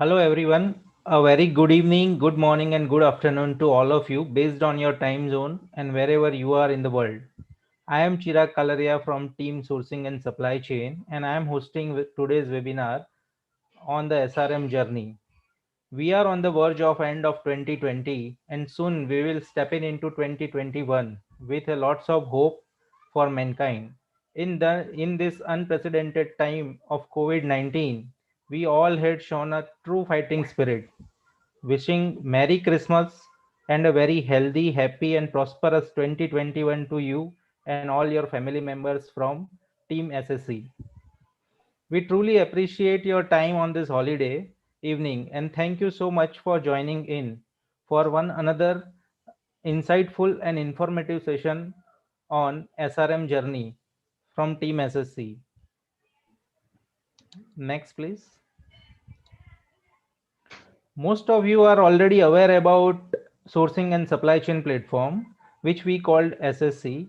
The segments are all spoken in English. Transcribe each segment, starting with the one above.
Hello, everyone. A very good evening, good morning, and good afternoon to all of you based on your time zone and wherever you are in the world. I am Chirag Kalaria from Team Sourcing and Supply Chain, and I am hosting today's webinar on the SRM journey. We are on the verge of end of 2020, and soon we will step into 2021 with a lots of hope for mankind. In this unprecedented time of COVID-19, we all had shown a true fighting spirit. Wishing Merry Christmas and a very healthy, happy, and prosperous 2021 to you and all your family members from Team SSC. We truly appreciate your time on this holiday evening and thank you so much for joining in for one another insightful and informative session on SRM Journey from Team SSC. Next, please. Most of you are already aware about sourcing and supply chain platform, which we called SSC,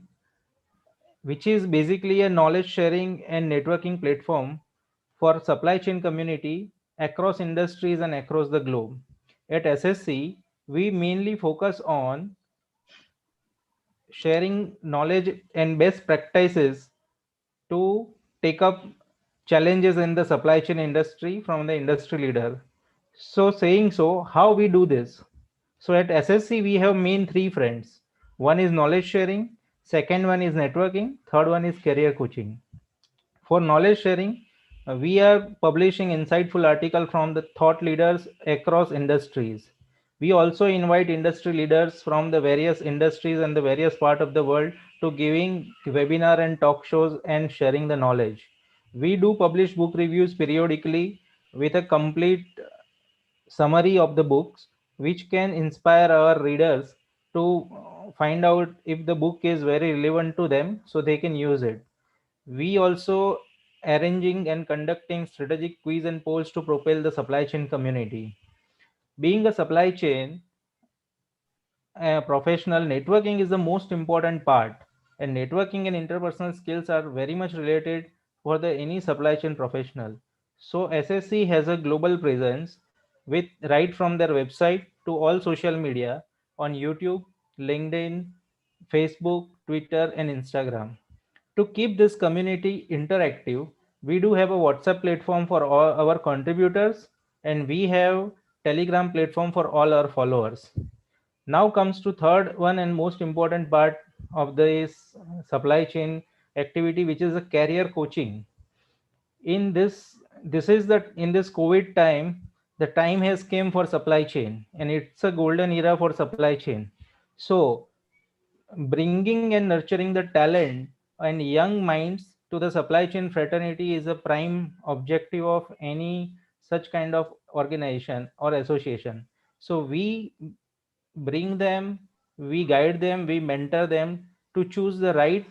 which is basically a knowledge sharing and networking platform for supply chain community across industries and across the globe. At SSC, we mainly focus on sharing knowledge and best practices to take up challenges in the supply chain industry from the industry leader. So saying so, how we do this? So at SSC, we have main three fronts. One is knowledge sharing, second one is networking, third one is career coaching. For knowledge sharing, we are publishing insightful articles from the thought leaders across industries. We also invite industry leaders from the various industries and the various part of the world to giving webinar and talk shows and sharing the knowledge. We do publish book reviews periodically with a complete summary of the books, which can inspire our readers to find out if the book is very relevant to them so they can use it. We also arranging and conducting strategic quiz and polls to propel the supply chain community. Being a supply chain professional, networking is the most important part, and networking and interpersonal skills are very much related for the any supply chain professional. So SSC has a global presence with right from their website to all social media on YouTube, LinkedIn, Facebook, Twitter, and Instagram. To keep this community interactive, we do have a WhatsApp platform for all our contributors, and we have Telegram platform for all our followers. Now comes to third one and most important part of this supply chain activity, which is a career coaching. In this is that in this COVID time, the time has came for supply chain, and it's a golden era for supply chain. So bringing and nurturing the talent and young minds to the supply chain fraternity is a prime objective of any such kind of organization or association. So we bring them, we guide them, we mentor them to choose the right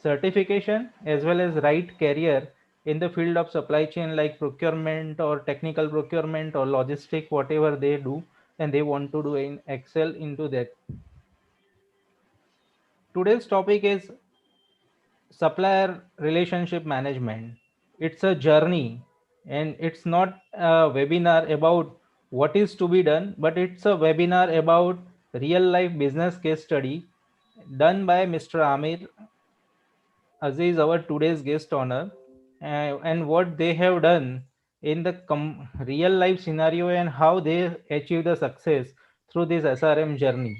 certification as well as right career in the field of supply chain, like procurement or technical procurement or logistic, whatever they do and they want to do in excel into that. Today's topic is supplier relationship management. It's a journey, and it's not a webinar about what is to be done, but it's a webinar about real life business case study done by Mr. Amir Aziz, our today's guest honor, and what they have done in the real life scenario and how they achieve the success through this SRM journey.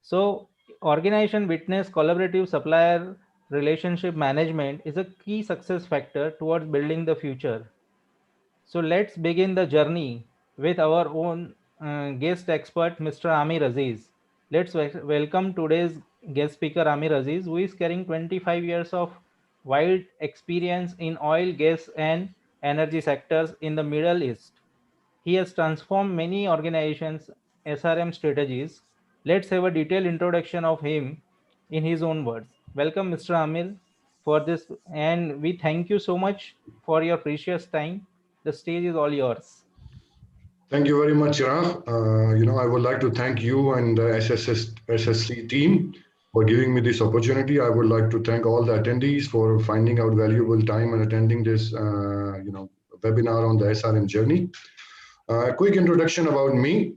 So, organization witness collaborative supplier relationship management is a key success factor towards building the future. So, let's begin the journey with our own guest expert, Mr. Amir Aziz. Let's welcome today's guest speaker, Amir Aziz, who is carrying 25 years of wide experience in oil, gas, and energy sectors in the Middle East. He has transformed many organizations' SRM strategies. Let's have a detailed introduction of him in his own words. Welcome, Mr. Amir, for this, and we thank you so much for your precious time. The stage is all yours. Thank you very much, Chirag. I would like to thank you and the SSC team for giving me this opportunity. I would like to thank all the attendees for finding out valuable time and attending this, webinar on the SRM journey. Quick introduction about me.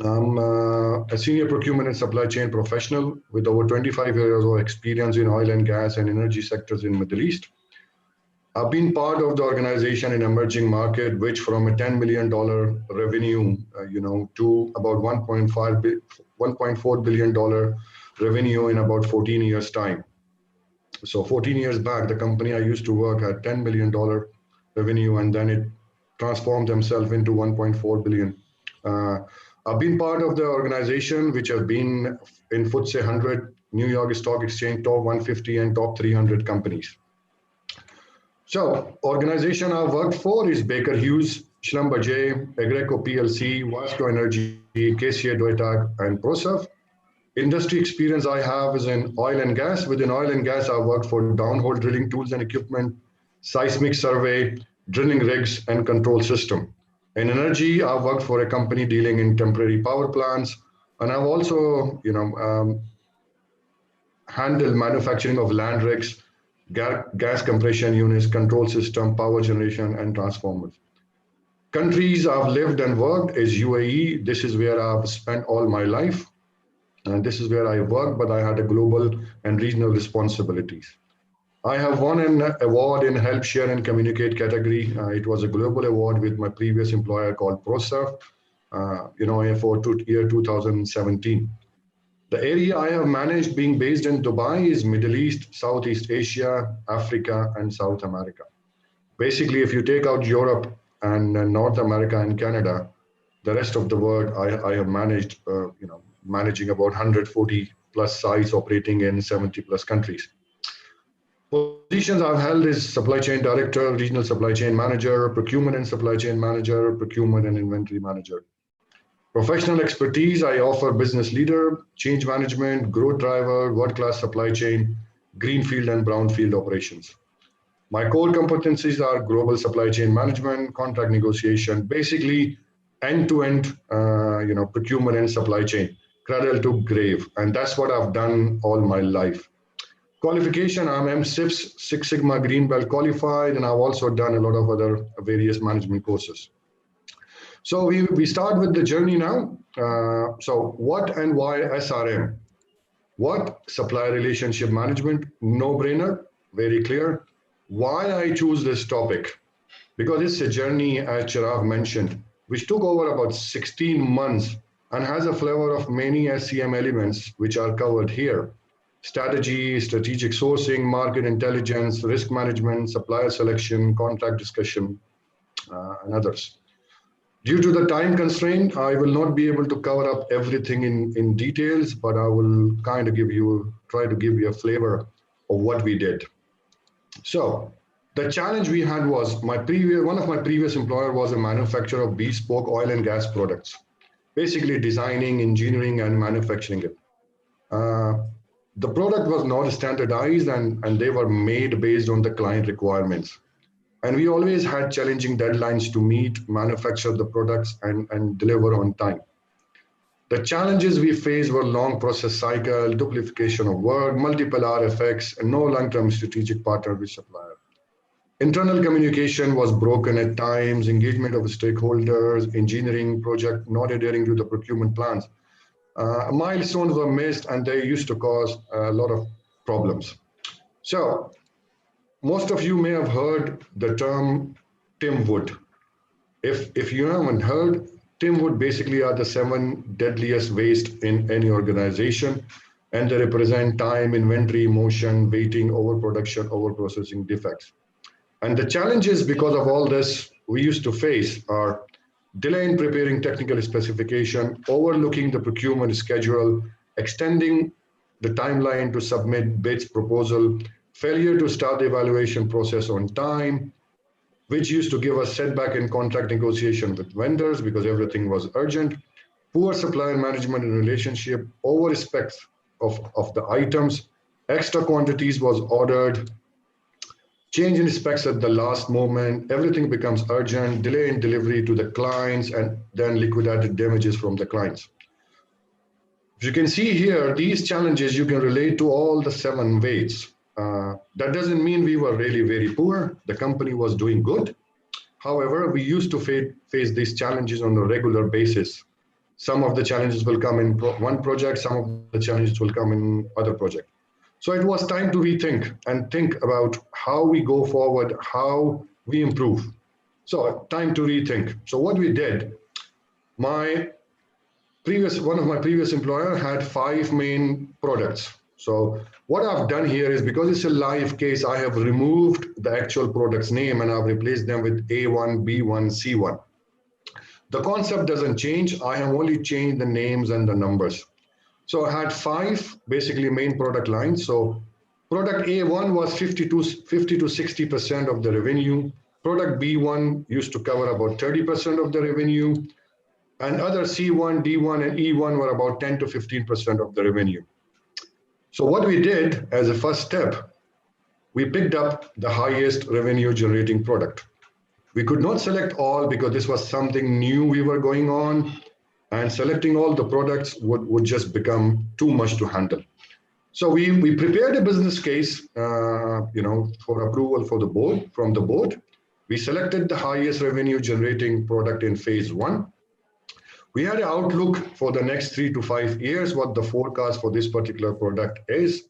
I'm a senior procurement and supply chain professional with over 25 years of experience in oil and gas and energy sectors in Middle East. I've been part of the organization in emerging market, which from a $10 million revenue, to about 1.4 billion dollar revenue in about 14 years time. So 14 years back, the company I used to work at $10 million revenue, and then it transformed themselves into 1.4 billion. I've been part of the organization which have been in FTSE 100, New York Stock Exchange, top 150 and top 300 companies. So organization I've worked for is Baker Hughes, Schlumberger, Agreco PLC, Vasco Energy, KCA Deutag, and ProServe. Industry experience I have is in oil and gas. Within oil and gas, I worked for downhole drilling tools and equipment, seismic survey, drilling rigs, and control system. In energy, I've worked for a company dealing in temporary power plants, and I've also, handled manufacturing of land rigs, gas compression units, control system, power generation, and transformers. Countries I've lived and worked is UAE. This is where I've spent all my life. And this is where I worked, but I had a global and regional responsibilities. I have won an award in Help, Share, and Communicate category. It was a global award with my previous employer called ProServe, for year 2017. The area I have managed being based in Dubai is Middle East, Southeast Asia, Africa, and South America. Basically, if you take out Europe and North America and Canada, the rest of the world, I have managed, managing about 140 plus sites operating in 70 plus countries. Positions I've held is supply chain director, regional supply chain manager, procurement and supply chain manager, procurement and inventory manager. Professional expertise, I offer business leader, change management, growth driver, world-class supply chain, greenfield and brownfield operations. My core competencies are global supply chain management, contract negotiation, basically end-to-end, procurement and supply chain, cradle to grave. And that's what I've done all my life. Qualification, I'm MCIPS, Six Sigma Green Belt qualified, and I've also done a lot of other various management courses. So we start with the journey now. So what and why SRM? What? Supplier Relationship Management, no-brainer, very clear. Why I choose this topic? Because it's a journey, as Chirag mentioned, which took over about 16 months and has a flavor of many SCM elements which are covered here. Strategy, strategic sourcing, market intelligence, risk management, supplier selection, contract discussion, and others. Due to the time constraint, I will not be able to cover up everything in details, but I will kind of try to give you a flavor of what we did. So the challenge we had was one of my previous employer was a manufacturer of bespoke oil and gas products, basically designing, engineering, and manufacturing it. The product was not standardized and they were made based on the client requirements. And we always had challenging deadlines to meet, manufacture the products, and deliver on time. The challenges we faced were long process cycle, duplication of work, multiple RFX, and no long-term strategic partner with supplier. Internal communication was broken at times, engagement of stakeholders, engineering project not adhering to the procurement plans. Milestones were missed and they used to cause a lot of problems. So most of you may have heard the term Tim Wood. If you haven't heard, Tim Wood basically are the 7 deadliest waste in any organization, and they represent time, inventory, motion, waiting, overproduction, overprocessing defects. And the challenges because of all this we used to face are delay in preparing technical specification, overlooking the procurement schedule, extending the timeline to submit bids proposal, failure to start the evaluation process on time, which used to give us setback in contract negotiation with vendors because everything was urgent, poor supplier management and relationship, over spec of the items, extra quantities was ordered, change in specs at the last moment, everything becomes urgent, delay in delivery to the clients, and then liquidated damages from the clients. As you can see here, these challenges you can relate to all the 7 weights. That doesn't mean we were really very poor. The company was doing good. However, we used to face these challenges on a regular basis. Some of the challenges will come in one project, some of the challenges will come in other projects. So it was time to rethink and think about how we go forward, how we improve. So time to rethink. So what we did, my one of my previous employer had 5 main products. So what I've done here is, because it's a live case, I have removed the actual product's name and I've replaced them with A1, B1, C1. The concept doesn't change. I have only changed the names and the numbers. So I had 5 basically main product lines. So product A1 was 50 to 60% of the revenue. Product B1 used to cover about 30% of the revenue. And other C1, D1, and E1 were about 10 to 15% of the revenue. So what we did as a first step, we picked up the highest revenue generating product. We could not select all because this was something new we were going on, and selecting all the products would just become too much to handle. So we prepared a business case, for approval for the board, from the board. We selected the highest revenue generating product in phase 1. We had an outlook for the next 3 to 5 years, what the forecast for this particular product is.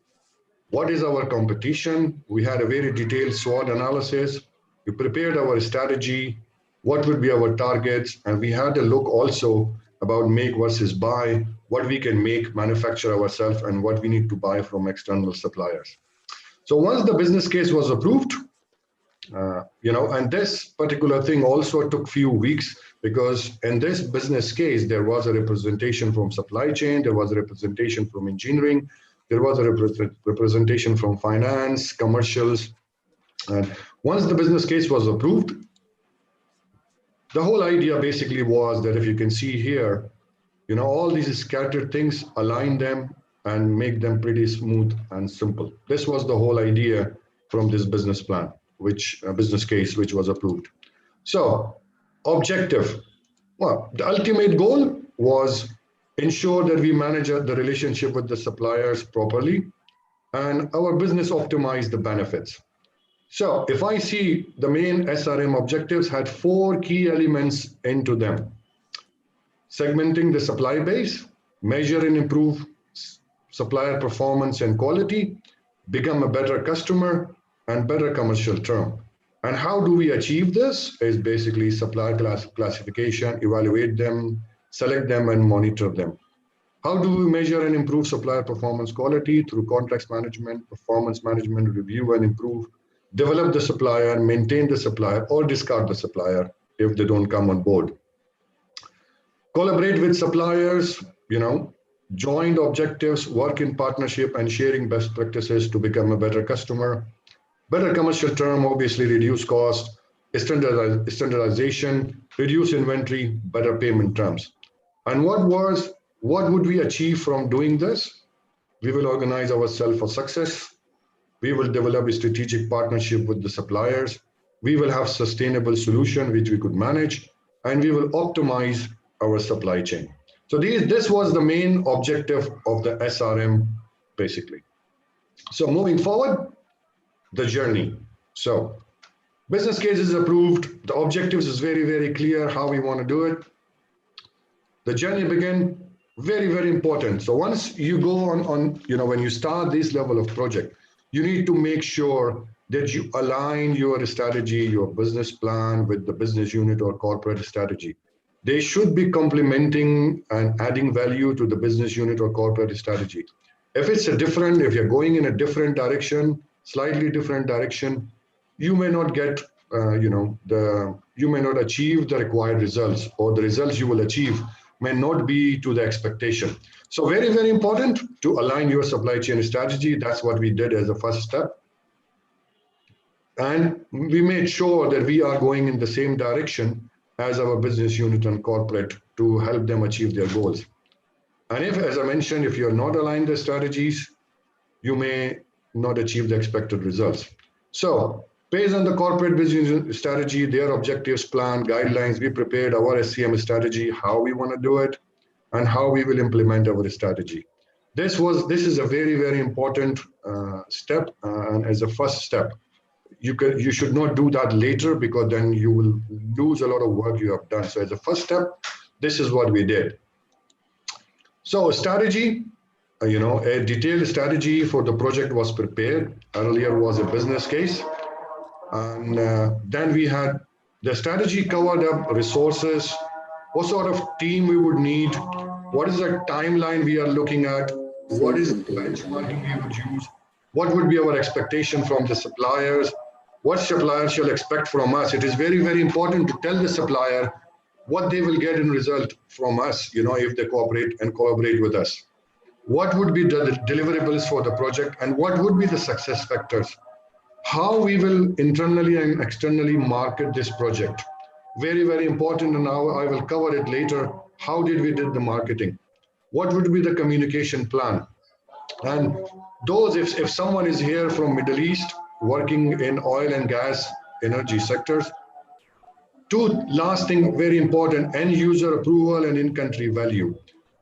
What is our competition? We had a very detailed SWOT analysis. We prepared our strategy, what would be our targets, and we had a look also about make versus buy, what we can make, manufacture ourselves, and what we need to buy from external suppliers. So once the business case was approved, and this particular thing also took few weeks, because in this business case, there was a representation from supply chain, there was a representation from engineering, there was a representation from finance, commercials. And once the business case was approved, the whole idea basically was that, if you can see here, all these scattered things, align them and make them pretty smooth and simple. This was the whole idea from this business plan, business case, which was approved. So objective, well, the ultimate goal was ensure that we manage the relationship with the suppliers properly and our business optimize the benefits. So if I see the main SRM objectives had 4 key elements into them: segmenting the supply base, measure and improve supplier performance and quality, become a better customer, and better commercial term. And how do we achieve this? Is basically supplier classification, evaluate them, select them, and monitor them. How do we measure and improve supplier performance quality? Through contracts management, performance management, review and improve, develop the supplier, maintain the supplier, or discard the supplier if they don't come on board. Collaborate with suppliers, joint objectives, work in partnership, and sharing best practices to become a better customer. Better commercial term, obviously reduce cost, standardization, reduce inventory, better payment terms. And what would we achieve from doing this? We will organize ourselves for success. We will develop a strategic partnership with the suppliers. We will have sustainable solution which we could manage, and we will optimize our supply chain. So this was the main objective of the SRM, basically. So moving forward, the journey. So business case is approved. The objectives is very, very clear how we want to do it. The journey began, very, very important. So once you go on, when you start this level of project, you need to make sure that you align your strategy, your business plan with the business unit or corporate strategy. They should be complementing and adding value to the business unit or corporate strategy. If if you're going in a different direction, slightly different direction, you may not get, you may not achieve the required results, or the results you will achieve may not be to the expectation. So very, very important to align your supply chain strategy. That's what we did as a first step. And we made sure that we are going in the same direction as our business unit and corporate to help them achieve their goals. And if, as I mentioned, if you're not aligned the strategies, you may not achieve the expected results. So based on the corporate business strategy, their objectives, plan, guidelines, we prepared our SCM strategy, how we want to do it, and how we will implement our strategy. This is a very, very important step, and as a first step. you should not do that later, because then you will lose a lot of work you have done. So as a first step, this is what we did. So strategy, a detailed strategy for the project was prepared. Earlier was a business case. And then we had the strategy covered up resources, what sort of team we would need, what is the timeline we are looking at, what is the benchmarking we would use, what would be our expectation from the suppliers, what suppliers shall expect from us. It is very, very important to tell the supplier what they will get in result from us, if they cooperate and collaborate with us. What would be the deliverables for the project, and what would be the success factors? How we will internally and externally market this project. Very, very important, and now I will cover it later. How did we did the marketing? What would be the communication plan? And those, if someone is here from Middle East working in oil and gas energy sectors, two last thing, very important, end user approval and in-country value.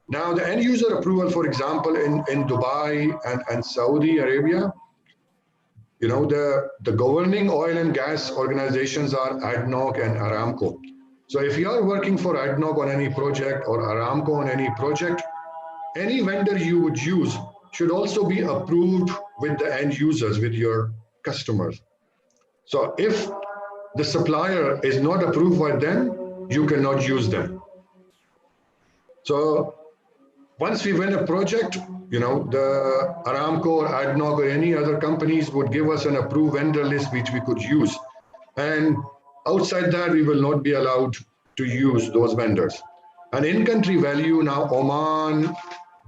Now, the end user approval, for example, in Dubai and Saudi Arabia, the governing oil and gas organizations are ADNOC and Aramco. So if you are working for ADNOC on any project or Aramco on any project, any vendor you would use should also be approved with the end users, with your customers. So if the supplier is not approved by them, you cannot use them. So once we win a project, the Aramco or ADNOC or any other companies would give us an approved vendor list which we could use. And outside that, we will not be allowed to use those vendors. And in-country value, now Oman,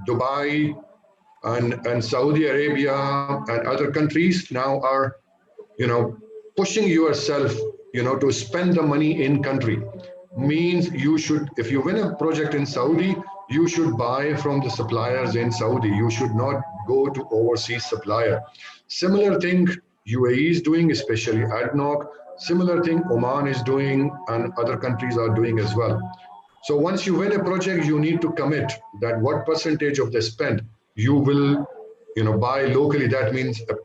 Dubai, and Saudi Arabia and other countries now are, pushing yourself, to spend the money in country. Means you should, if you win a project in Saudi, you should buy from the suppliers in Saudi. You should not go to overseas supplier. Similar thing UAE is doing, especially ADNOC. Similar thing Oman is doing, and other countries are doing as well. So once you win a project, you need to commit that what percentage of the spend you will, buy locally. That means a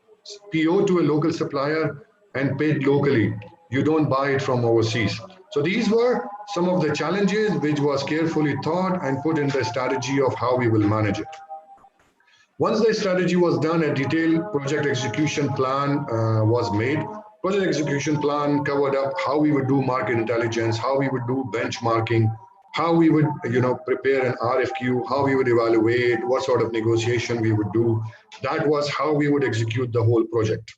PO to a local supplier and paid locally. You don't buy it from overseas. So these were some of the challenges which was carefully thought and put in the strategy of how we will manage it. Once the strategy was done, a detailed project execution plan was made. Project execution plan covered up how we would do market intelligence, how we would do benchmarking, how we would prepare an RFQ, how we would evaluate, what sort of negotiation we would do. That was how we would execute the whole project.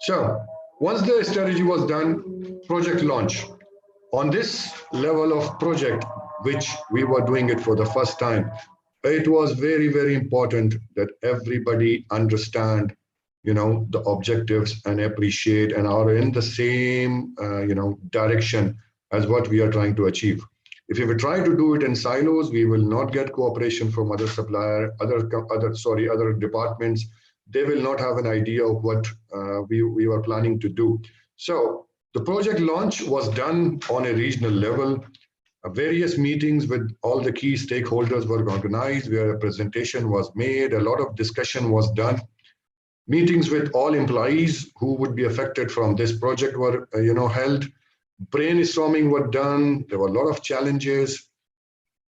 So once the strategy was done, project launch. On this level of project, which we were doing it for the first time, it was very, very important that everybody understand, the objectives and appreciate and are in the same, direction as what we are trying to achieve. If we try to do it in silos, we will not get cooperation from other supplier, other departments. They will not have an idea of what we were planning to do. So the project launch was done on a regional level. Various meetings with all the key stakeholders were organized, where a presentation was made, a lot of discussion was done. Meetings with all employees who would be affected from this project were held. Brainstorming were done. There were a lot of challenges.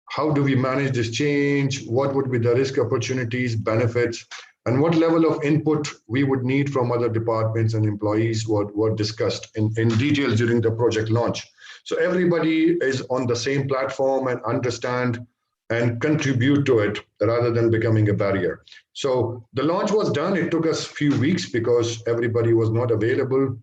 How do we manage this change? What would be the risk, opportunities, benefits, and what level of input we would need from other departments and employees were discussed in detail during the project launch. So everybody is on the same platform and understand and contribute to it rather than becoming a barrier. So the launch was done. It took us a few weeks because everybody was not available.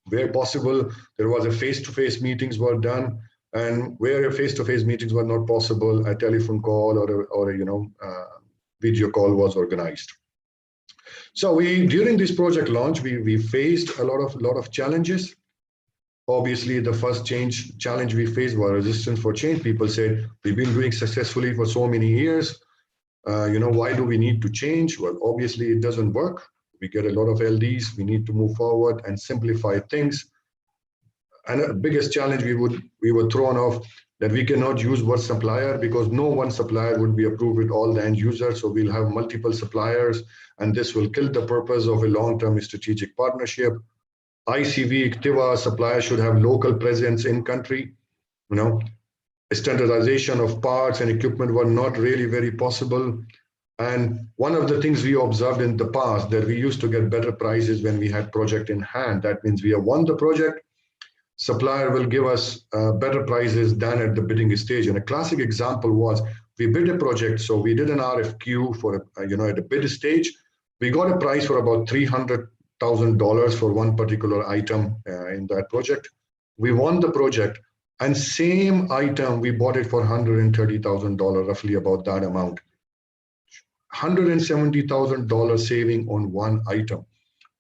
Where possible, there was a face-to-face meetings were done, and where face-to-face meetings were not possible, a telephone call or a video call was organized. So during this project launch, we faced a lot of challenges. Obviously, the first challenge we faced was resistance for change. People said, we've been doing successfully for so many years. Why do we need to change? Well, obviously, it doesn't work. We get a lot of LDs. We need to move forward and simplify things. And the biggest challenge we were thrown off that we cannot use one supplier because no one supplier would be approved with all the end users. So we'll have multiple suppliers, and this will kill the purpose of a long-term strategic partnership. ICV, ICTIVA suppliers should have local presence in country. You know, standardization of parts and equipment were not really very possible. And one of the things we observed in the past that we used to get better prices when we had project in hand. That means we have won the project, supplier will give us better prices than at the bidding stage. And a classic example was we bid a project. So we did an RFQ for, at the bid stage, we got a price for about $300,000 for one particular item in that project. We won the project, and same item, we bought it for $130,000, roughly about that amount. $170,000 saving on one item.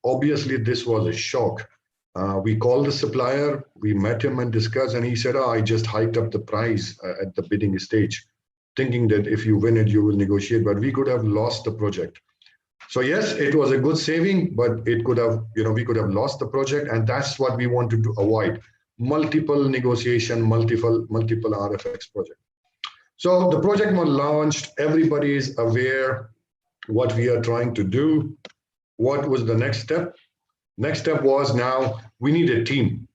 Obviously, this was a shock. We called the supplier, we met him and discussed, and he said, I just hiked up the price at the bidding stage, thinking that if you win it, you will negotiate, but we could have lost the project. So yes, it was a good saving, but it could have, we could have lost the project, and that's what we wanted to avoid. Multiple negotiation, multiple RFX project. So the project was launched, everybody is aware what we are trying to do. What was the next step? Next step was now we need a team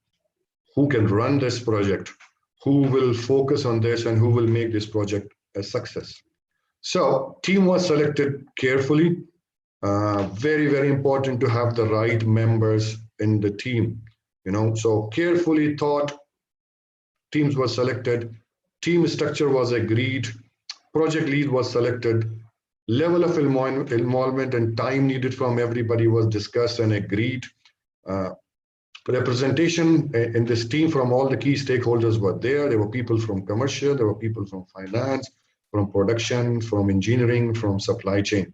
who can run this project, who will focus on this and who will make this project a success. So team was selected carefully. Very, very important to have the right members in the team. So carefully thought, teams were selected, team structure was agreed, project lead was selected, level of involvement and time needed from everybody was discussed and agreed. Representation in this team from all the key stakeholders were there. There were people from commercial, there were people from finance, from production, from engineering, from supply chain.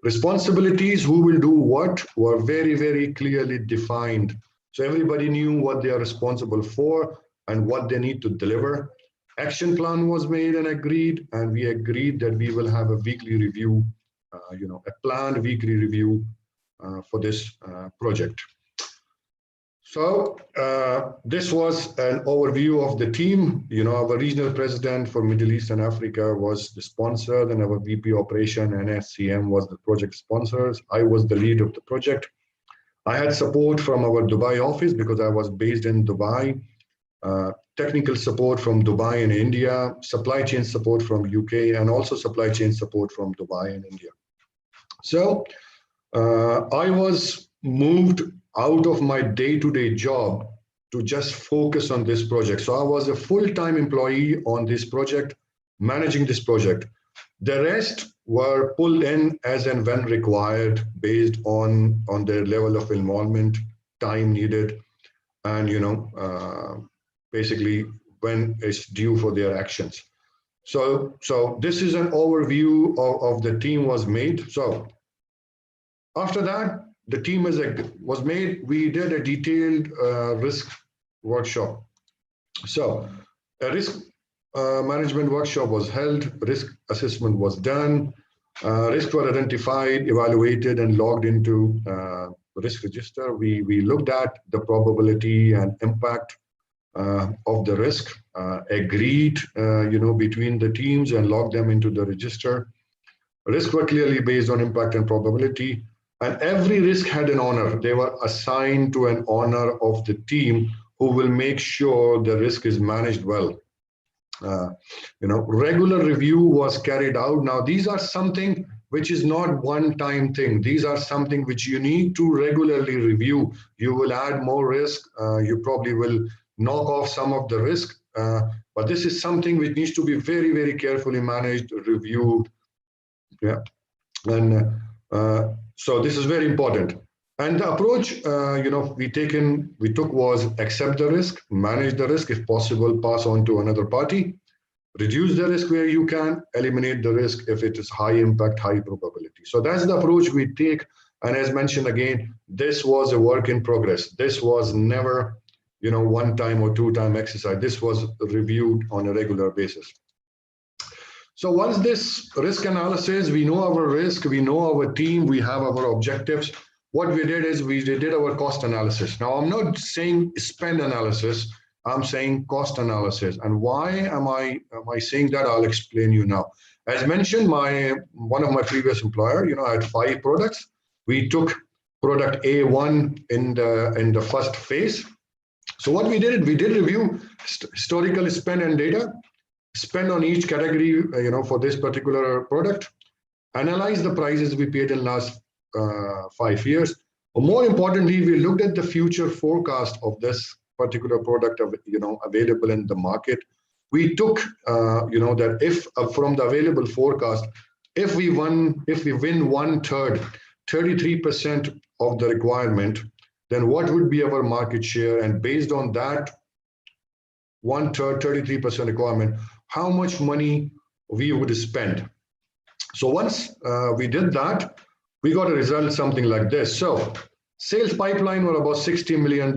Responsibilities, who will do what, were very, very clearly defined. So everybody knew what they are responsible for and what they need to deliver. Action plan was made and agreed, and we agreed that we will have a weekly review, a planned weekly review for this project. So this was an overview of the team. Our regional president for Middle East and Africa was the sponsor, and our VP operation and SCM was the project sponsors. I was the lead of the project. I had support from our Dubai office because I was based in Dubai. Technical support from Dubai and India, supply chain support from UK, and also supply chain support from Dubai and India. So I was moved out of my day-to-day job to just focus on this project. So I was a full-time employee on this project, managing this project. The rest were pulled in as and when required based on their level of involvement, time needed, and basically when it's due for their actions. So this is an overview of the team was made. So after that, the team was made. We did a detailed risk workshop. So a risk management workshop was held, risk assessment was done, risks were identified, evaluated, and logged into risk register. We looked at the probability and impact of the risk, agreed, between the teams and logged them into the register. Risks were clearly based on impact and probability, and every risk had an owner. They were assigned to an owner of the team who will make sure the risk is managed well. Regular review was carried out. Now, these are something which is not one-time thing. These are something which you need to regularly review. You will add more risk. You probably will knock off some of the risk. But this is something which needs to be very, very carefully managed, reviewed. Yeah. And so this is very important. And the approach, we took was accept the risk, manage the risk, if possible, pass on to another party, reduce the risk where you can, eliminate the risk if it is high impact, high probability. So that's the approach we take. And as mentioned again, this was a work in progress. This was never, one time or two time exercise. This was reviewed on a regular basis. So once this risk analysis, we know our risk, we know our team, we have our objectives. What we did is we did our cost analysis. Now, I'm not saying spend analysis, I'm saying cost analysis. And why am I saying that? I'll explain you now. As mentioned, one of my previous employer, I had 5 products. We took product A1 in the first phase. So what we did review historical spend and data, spend on each category, for this particular product, analyze the prices we paid in last 5 years. But more importantly, we looked at the future forecast of this particular product, available in the market. We took, that if from the available forecast, if we win 1/3, 33% of the requirement, then what would be our market share? And based on that 1/3, 33% requirement, how much money we would spend. So once we did that, we got a result something like this. So sales pipeline were about $60 million.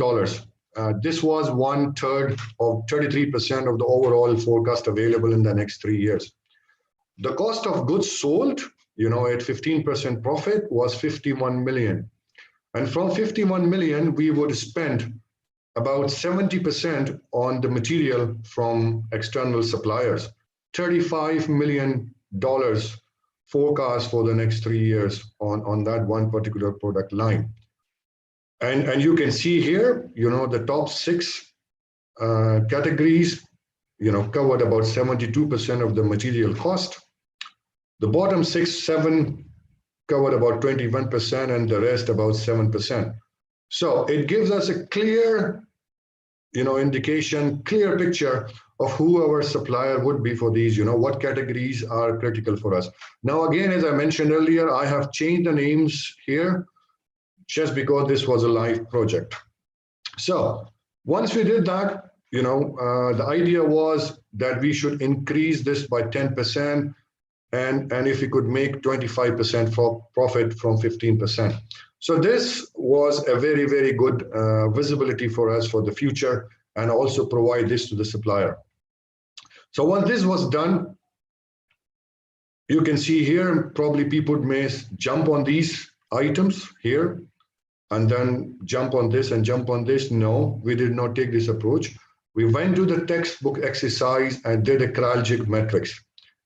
This was 1/3 of 33% of the overall forecast available in the next 3 years. The cost of goods sold, at 15% profit was 51 million. And from 51 million, we would spend about 70% on the material from external suppliers, $35 million forecast for the next 3 years on that one particular product line. And you can see here, the top 6 categories, covered about 72% of the material cost. The bottom 6, 7 covered about 21%, and the rest about 7%. So it gives us a clear, indication, clear picture of who our supplier would be for these, what categories are critical for us. Now, again, as I mentioned earlier, I have changed the names here just because this was a live project. So once we did that, the idea was that we should increase this by 10%, and if we could make 25% for profit from 15%. So this was a very, very good visibility for us for the future, and also provide this to the supplier. So once this was done, you can see here, probably people may jump on these items here, and then jump on this and jump on this. No, we did not take this approach. We went to the textbook exercise and did a chiralgic matrix.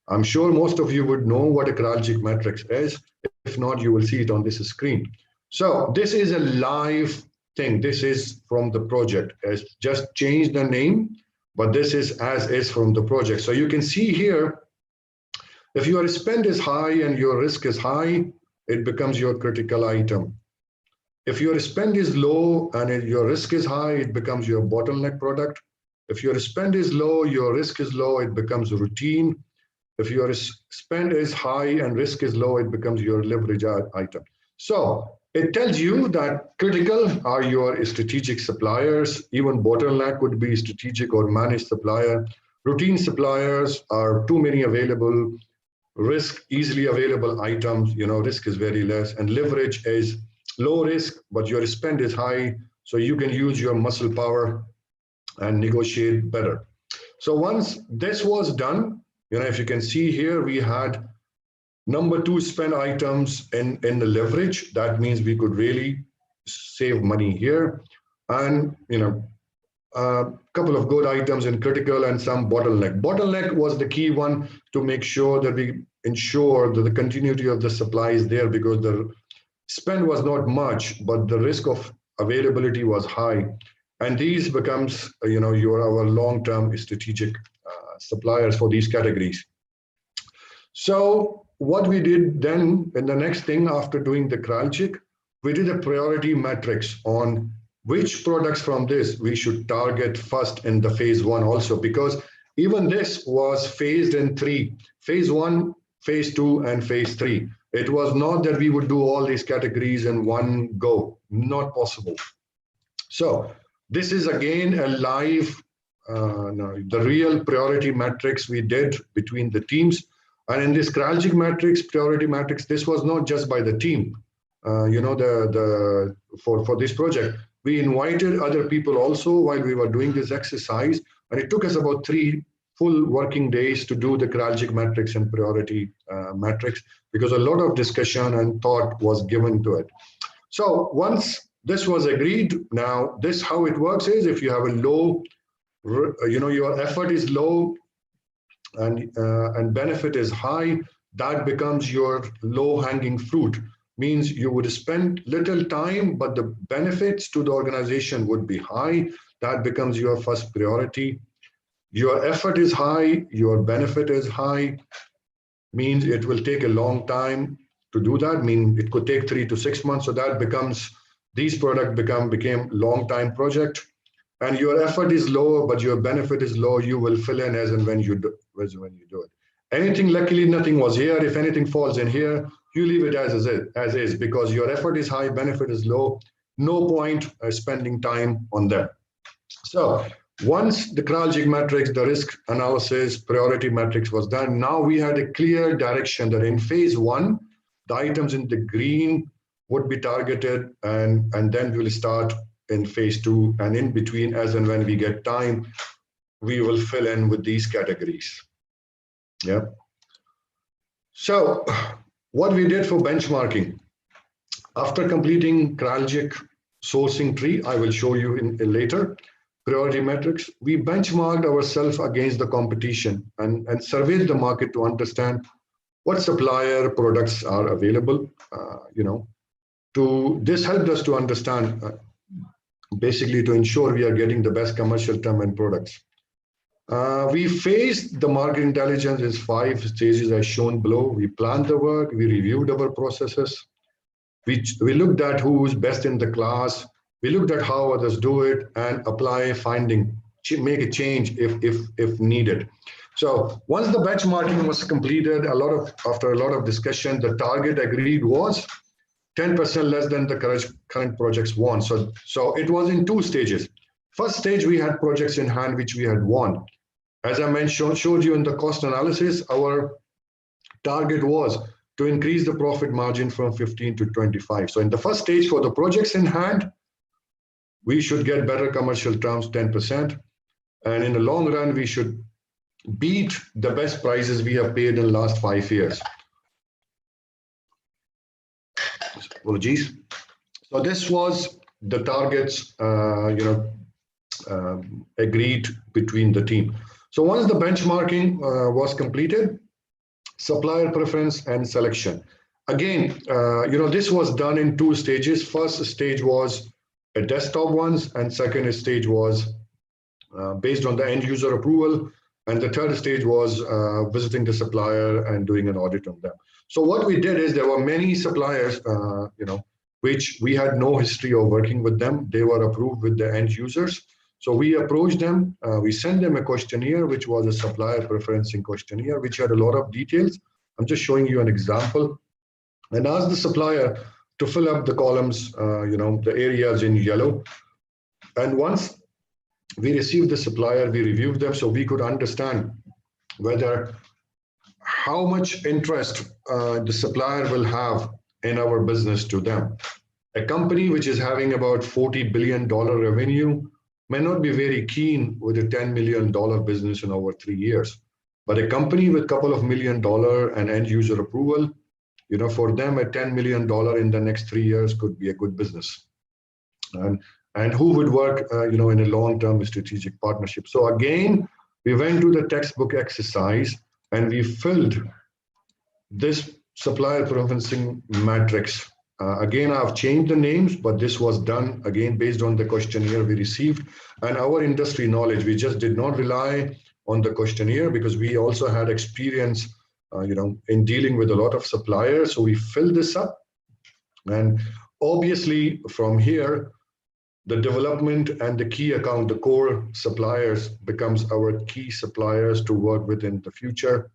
I'm sure most of you would know what a chiralgic matrix is. If not, you will see it on this screen. So this is a live thing. This is from the project. It's just changed the name, but this is as is from the project. So you can see here, if your spend is high and your risk is high, it becomes your critical item. If your spend is low and your risk is high, it becomes your bottleneck product. If your spend is low, your risk is low, it becomes routine. If your spend is high and risk is low, it becomes your leverage item. So it tells you that critical are your strategic suppliers. Even bottleneck would be strategic or managed supplier. Routine suppliers are too many available. Risk, easily available items, risk is very less. And leverage is low risk, but your spend is high, so you can use your muscle power and negotiate better. So once this was done, if you can see here, we had number 2 spend items in the leverage. That means we could really save money here. And, a couple of good items in critical and some bottleneck. Bottleneck was the key one to make sure that we ensure that the continuity of the supply is there, because the spend was not much, but the risk of availability was high. And these becomes, our long-term strategic suppliers for these categories. So what we did then, in the next thing after doing the chiralgic, we did a priority matrix on which products from this we should target first in the phase 1 also, because even this was phased in 3, phase 1, phase 2, and phase 3. It was not that we would do all these categories in one go, not possible. So this is again a live, the real priority matrix we did between the teams. And in this chiralgic matrix, priority matrix, this was not just by the team. For this project, we invited other people also while we were doing this exercise, and it took us about 3 full working days to do the chiralgic matrix and priority matrix, because a lot of discussion and thought was given to it. So once this was agreed, now this how it works is, if you have a low, your effort is low and benefit is high, that becomes your low hanging fruit. means you would spend little time, but the benefits to the organization would be high. That becomes your first priority. Your effort is high, your benefit is high, means it will take a long time to do that. Mean it could take 3 to 6 months. So that becomes, these products became long time project, and your effort is low, but your benefit is low. You will fill in as and when you do it. Anything, luckily, nothing was here. If anything falls in here, you leave it as is, because your effort is high, benefit is low. No point spending time on them. So once the chronologic matrix, the risk analysis, priority matrix was done, now we had a clear direction that in phase one, the items in the green would be targeted, and then we'll start in phase two, and in between, as and when we get time, we will fill in with these categories. Yeah. So what we did for benchmarking, after completing chronologic sourcing tree, I will show you in later, priority metrics, we benchmarked ourselves against the competition and surveyed the market to understand what supplier products are available. This helped us to understand, basically to ensure we are getting the best commercial term and products. We faced the market intelligence in 5 stages as shown below. We planned the work, we reviewed our processes, we looked at who is best in the class, we looked at how others do it, and apply finding, make a change if needed. So once the benchmarking was completed, after a lot of discussion, the target agreed was 10% less than the current projects won. So it was in 2 stages. First stage, we had projects in hand which we had won. As I mentioned, showed you in the cost analysis, our target was to increase the profit margin from 15 to 25. So in the first stage, for the projects in hand, we should get better commercial terms, 10%. And in the long run, we should beat the best prices we have paid in the last 5 years. Apologies. So this was the targets, agreed between the team. So once the benchmarking was completed, supplier preference and selection. Again, this was done in 2 stages. First stage was a desktop ones, and second stage was based on the end user approval. And the third stage was visiting the supplier and doing an audit on them. So what we did is there were many suppliers, which we had no history of working with them. They were approved with the end users. So we approached them, we sent them a questionnaire, which was a supplier preferencing questionnaire, which had a lot of details. I'm just showing you an example. And asked the supplier to fill up the columns, the areas in yellow. And once we received the supplier, we reviewed them so we could understand how much interest the supplier will have in our business to them. A company which is having about $40 billion revenue may not be very keen with a $10 million business in over 3 years. But a company with a couple of $1 million and end user approval, for them, a $10 million in the next 3 years could be a good business. And who would work, in a long-term strategic partnership. So again, we went to the textbook exercise and we filled this supplier preferencing matrix. Again, I've changed the names, but this was done again based on the questionnaire we received and our industry knowledge. We just did not rely on the questionnaire because we also had experience, in dealing with a lot of suppliers. So we filled this up, and obviously from here, the development and the key account, the core suppliers, becomes our key suppliers to work with in the future,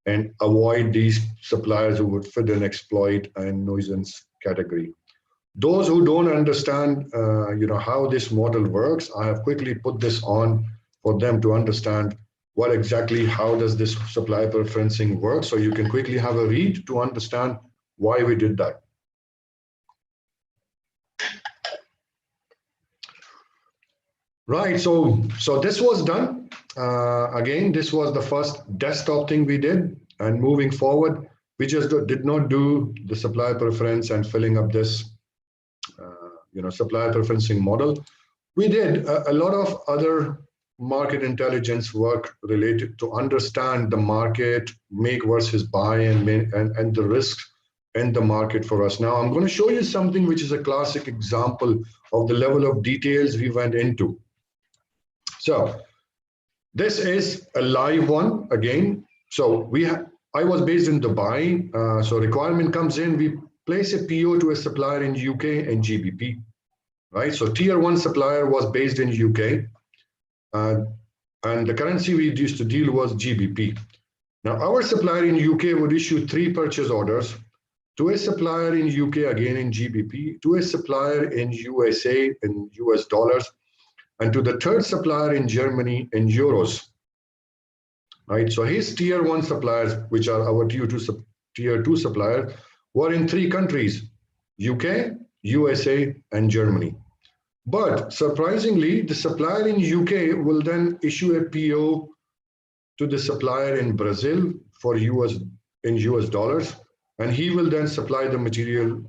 and avoid these suppliers who would fit an exploit and nuisance category. Those who don't understand, how this model works, I have quickly put this on for them to understand how does this supplier preferencing work. So you can quickly have a read to understand why we did that. Right, so this was done. Again, this was the first desktop thing we did. And moving forward, we just did not do the supplier preference and filling up this, supplier preferencing model. We did a lot of other market intelligence work related to understand the market, make versus buy, and the risks in the market for us. Now, I'm going to show you something which is a classic example of the level of details we went into. So this is a live one again. So I was based in Dubai. So requirement comes in, we place a PO to a supplier in UK and GBP, right? So tier one supplier was based in UK, and the currency we used to deal was GBP. Now our supplier in UK would issue 3 purchase orders to a supplier in UK again in GBP, to a supplier in USA in US dollars, and to the third supplier in Germany in euros. Right, so his tier one suppliers, which are our tier two suppliers, were in 3 countries: UK, USA, and Germany. But surprisingly, the supplier in UK will then issue a PO to the supplier in Brazil for US dollars, and he will then supply the material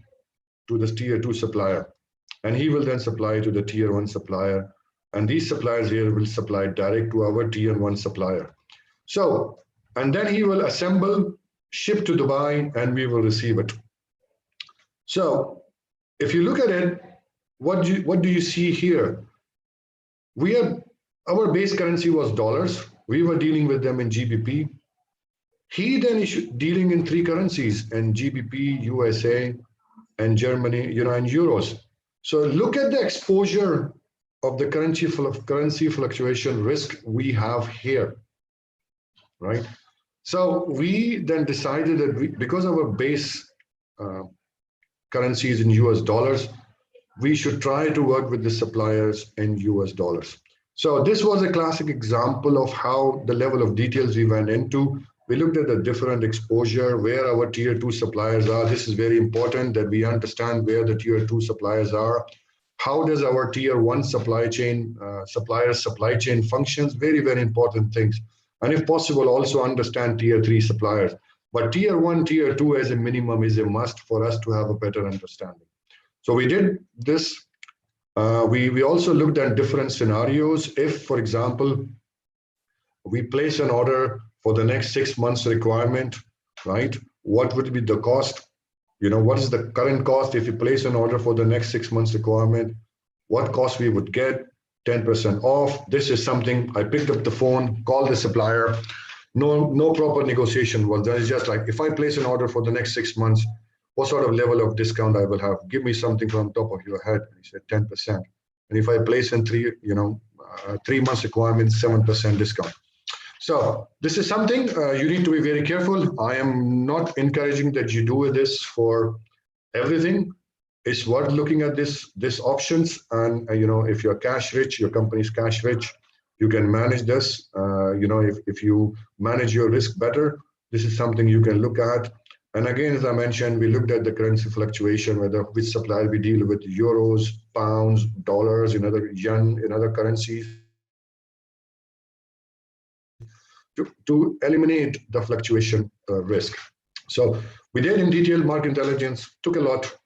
to the tier 2 supplier, and he will then supply to the tier 1 supplier, and these suppliers here will supply direct to our tier 1 supplier. So, and then he will assemble, ship to Dubai, and we will receive it. So if you look at it, what do you see here? Our base currency was dollars. We were dealing with them in GBP. He then dealing in 3 currencies, in GBP, USA, and Germany, and euros. So look at the exposure of the currency fluctuation risk we have here, right? So we then decided that because our base currency is in US dollars, we should try to work with the suppliers in US dollars. So this was a classic example of how the level of details we went into. We looked at the different exposure, where our tier 2 suppliers are. This is very important that we understand where the tier 2 suppliers are. How does our tier 1 supply chain, supplier's supply chain functions? Very, very important things. And if possible, also understand tier 3 suppliers. But tier 1, tier 2 as a minimum is a must for us to have a better understanding. So we did this. We also looked at different scenarios. If, for example, we place an order for the next 6 months requirement, right? What would be the cost? What is the current cost if you place an order for the next 6 months requirement? What cost we would get? 10% off. This is something I picked up the phone, called the supplier. No proper negotiation was done. It's just like, if I place an order for the next 6 months, what sort of level of discount I will have? Give me something from top of your head. And he said 10%. And if I place in 3 months requirement, 7% discount. So this is something you need to be very careful. I am not encouraging that you do this for everything. It's worth looking at this options. And if you're cash rich, your company's cash rich, you can manage this. If you manage your risk better, this is something you can look at. And again, as I mentioned, we looked at the currency fluctuation, which supplier we deal with: euros, pounds, dollars, in other yen, in other currencies, to eliminate the fluctuation risk. So we did in detail market intelligence, took a lot.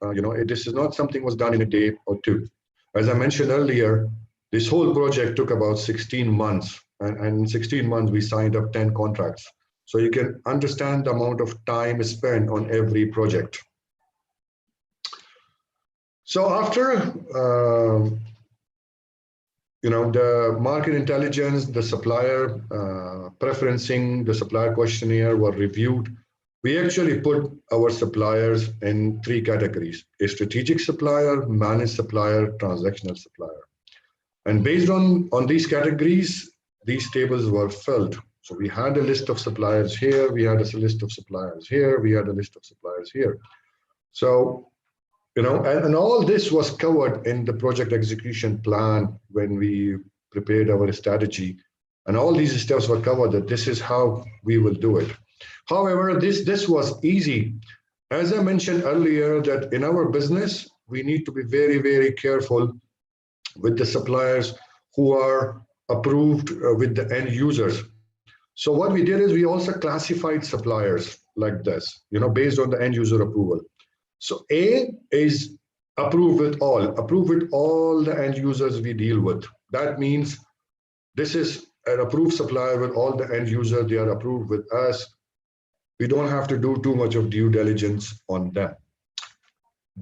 This is not something was done in a day or 2. As I mentioned earlier, this whole project took about 16 months. And in 16 months, we signed up 10 contracts. So you can understand the amount of time spent on every project. So after the market intelligence, the supplier preferencing, the supplier questionnaire were reviewed, we actually put our suppliers in 3 categories: a strategic supplier, managed supplier, transactional supplier. And based on these categories, these tables were filled. So we had a list of suppliers here, we had a list of suppliers here, we had a list of suppliers here. So, and all this was covered in the project execution plan when we prepared our strategy. And all these steps were covered, that this is how we will do it. However, this was easy. As I mentioned earlier, that in our business, we need to be very, very careful with the suppliers who are approved with the end users. So what we did is we also classified suppliers like this, based on the end user approval. So A is approved with all the end users we deal with. That means this is an approved supplier with all the end users, they are approved with us. We don't have to do too much of due diligence on them.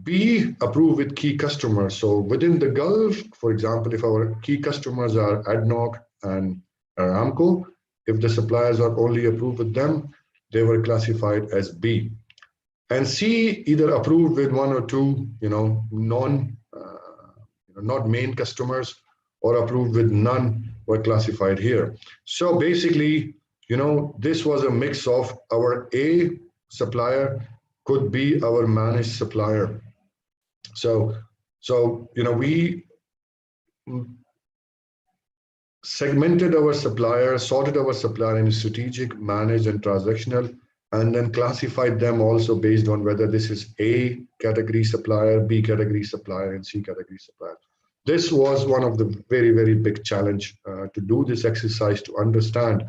B, approve with key customers. So within the Gulf, for example, if our key customers are ADNOC and Aramco, if the suppliers are only approved with them, they were classified as B. And C, either approved with one or two, not main customers, or approved with none, were classified here. So basically, this was a mix of our A supplier could be our managed supplier. So we segmented our supplier, sorted our supplier in strategic, managed, and transactional, and then classified them also based on whether this is A category supplier, B category supplier, and C category supplier. This was one of the very, very big challenge to do this exercise, to understand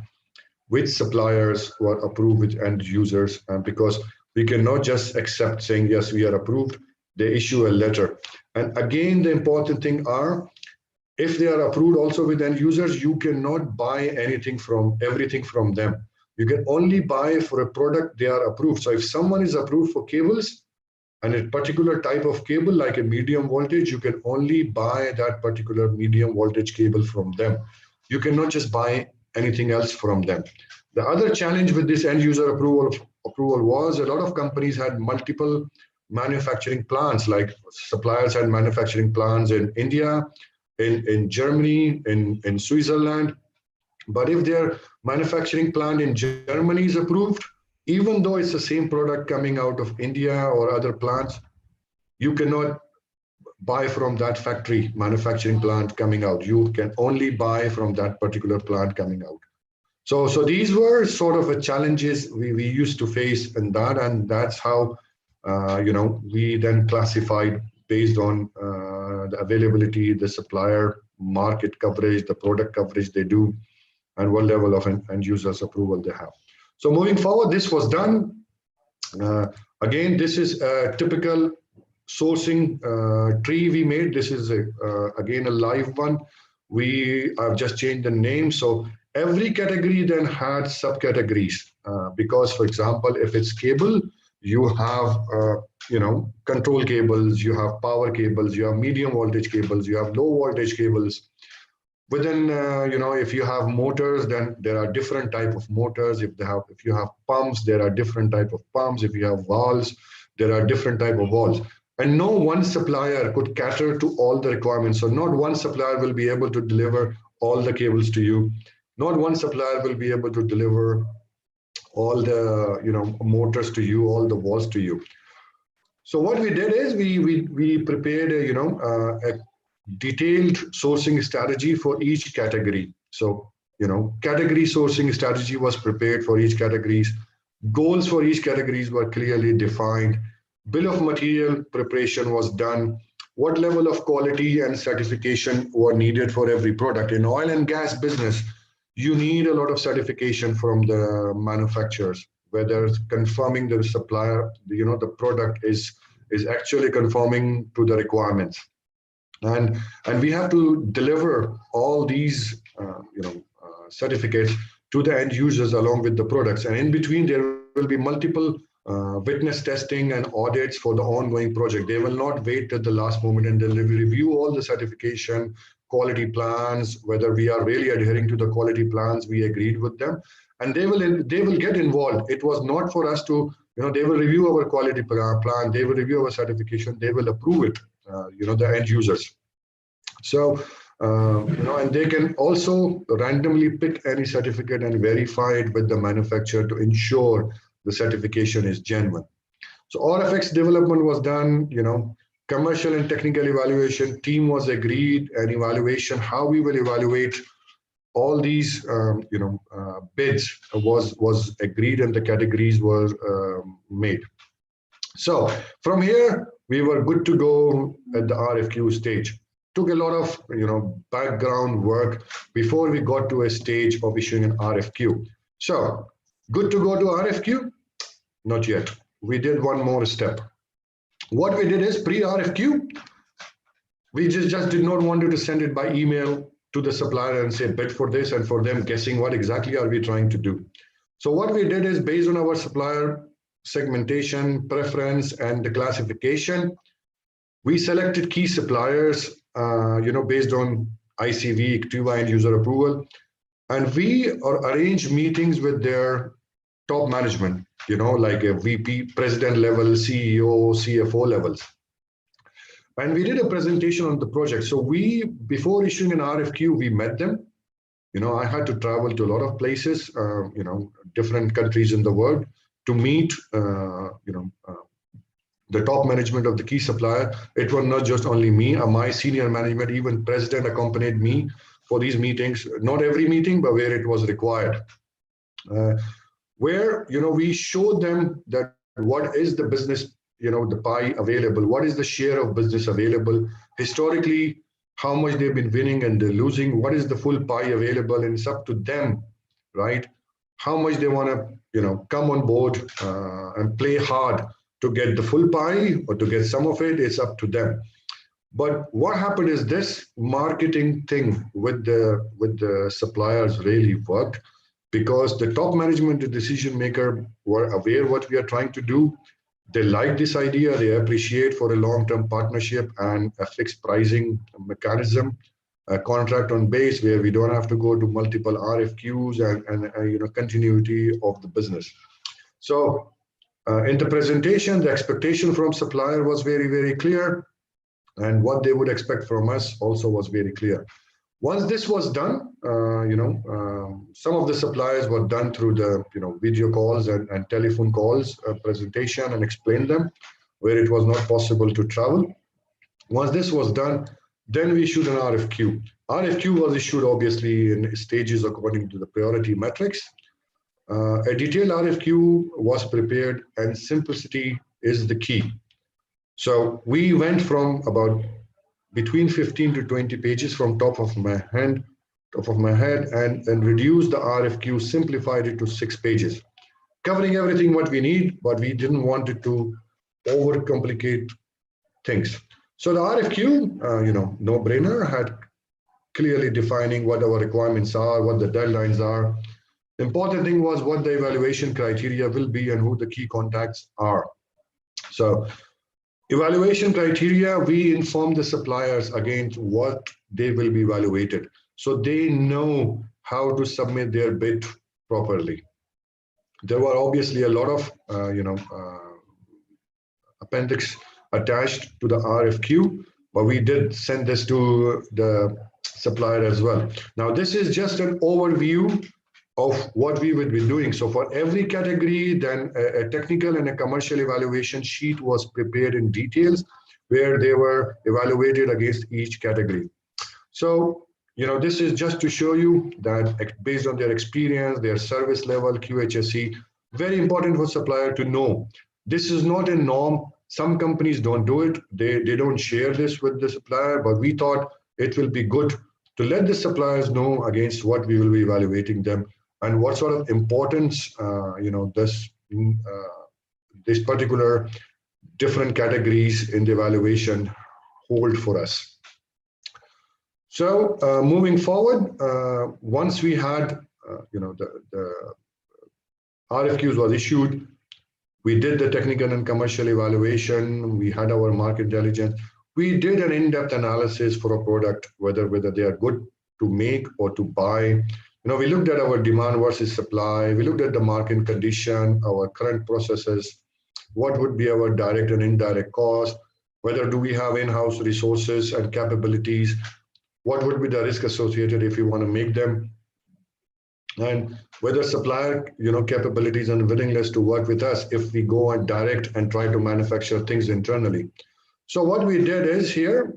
which suppliers were approved with end users, because we cannot just accept saying, yes, we are approved. They issue a letter. And again, the important thing are, if they are approved also with end users, you cannot buy everything from them. You can only buy for a product they are approved. So if someone is approved for cables and a particular type of cable, like a medium voltage, you can only buy that particular medium voltage cable from them. You cannot just buy anything else from them. The other challenge with this end user approval was a lot of companies had multiple manufacturing plants, like suppliers had manufacturing plants in India, in Germany, in Switzerland. But if their manufacturing plant in Germany is approved, even though it's the same product coming out of India or other plants, you cannot buy from that factory manufacturing plant coming out. You can only buy from that particular plant coming out. So these were sort of the challenges we used to face in that, and that's how we then classified based on the availability, the supplier market coverage, the product coverage they do, and what level of end users approval they have. So moving forward, this was done. Again, this is a typical sourcing tree we made. This is again a live one. I've just changed the name. So every category then had subcategories, because, for example, if it's cable, you have control cables, you have power cables, you have medium voltage cables, you have low voltage cables. Within if you have motors, then there are different type of motors. If you have pumps, there are different type of pumps. If you have valves, there are different type of valves. And no one supplier could cater to all the requirements. So not one supplier will be able to deliver all the cables to you. Not one supplier will be able to deliver all the motors to you, all the valves to you. So what we did is we prepared a detailed sourcing strategy for each category. So category sourcing strategy was prepared for each categories. Goals for each categories were clearly defined. Bill of material preparation was done. What level of quality and certification were needed for every product. In oil and gas business, you need a lot of certification from the manufacturers, whether it's confirming the supplier, the product is actually conforming to the requirements. And we have to deliver all these certificates to the end users along with the products. And in between, there will be multiple witness testing and audits for the ongoing project. They will not wait till the last moment, and they'll review all the certification, quality plans, whether we are really adhering to the quality plans we agreed with them. And they will get involved. It was not for us to, they will review our quality plan, they will review our certification, they will approve it, the end users. So, and they can also randomly pick any certificate and verify it with the manufacturer to ensure the certification is genuine. So RFX development was done, commercial and technical evaluation, team was agreed, and evaluation, how we will evaluate all these, bids was agreed, and the categories were made. So from here, we were good to go at the RFQ stage. Took a lot of background work before we got to a stage of issuing an RFQ. So good to go to RFQ? Not yet. We did one more step. What we did is pre-RFQ, we just did not want to send it by email to the supplier and say bid for this, and for them guessing what exactly are we trying to do. So what we did is based on our supplier segmentation, preference, and the classification, we selected key suppliers, based on ICV, ICTUA, and user approval, and we arranged meetings with their top management, like a VP, president level, CEO, CFO levels. And we did a presentation on the project. So before issuing an RFQ, we met them. I had to travel to a lot of places, different countries in the world to meet, the top management of the key supplier. It was not just only me, my senior management, even president accompanied me for these meetings. Not every meeting, but where it was required. Where we showed them that what is the business, the pie available, what is the share of business available historically, how much they've been winning and they're losing, what is the full pie available, and it's up to them, right? How much they want to come on board and play hard to get the full pie or to get some of it. It's up to them. But what happened is this marketing thing with the suppliers really worked, because the top management, the decision maker, were aware what we are trying to do. They like this idea. They appreciate for a long-term partnership and a fixed pricing mechanism, a contract on base where we don't have to go to multiple RFQs and continuity of the business. So in the presentation, the expectation from supplier was very, very clear, and what they would expect from us also was very clear. Once this was done, some of the suppliers were done through the video calls and telephone calls, presentation, and explain them where it was not possible to travel. Once this was done, then we issued an RFQ. RFQ was issued obviously in stages according to the priority metrics. A detailed RFQ was prepared, and simplicity is the key. So we went from about between 15 to 20 pages from top of my head, and reduced the RFQ, simplified it to 6 pages, covering everything what we need, but we didn't want it to overcomplicate things. So the RFQ, no brainer, had clearly defining what our requirements are, what the deadlines are. The important thing was what the evaluation criteria will be and who the key contacts are. So evaluation criteria, we inform the suppliers against what they will be evaluated, so they know how to submit their bid properly. There were obviously a lot of appendix attached to the RFQ, but we did send this to the supplier as well. Now, this is just an overview of what we would be doing. So for every category, then a technical and a commercial evaluation sheet was prepared in details where they were evaluated against each category. So, this is just to show you that based on their experience, their service level, QHSE, very important for supplier to know. This is not a norm. Some companies don't do it. They don't share this with the supplier, but we thought it will be good to let the suppliers know against what we will be evaluating them and what sort of importance this particular different categories in the evaluation hold for us. So moving forward, once we had the RFQs was issued, we did the technical and commercial evaluation. We had our market intelligence. We did an in-depth analysis for a product, whether they are good to make or to buy. We looked at our demand versus supply. We looked at the market condition, our current processes, what would be our direct and indirect cost, whether do we have in-house resources and capabilities, what would be the risk associated if you want to make them, and whether supplier capabilities and willingness to work with us if we go and direct and try to manufacture things internally. So what we did is here,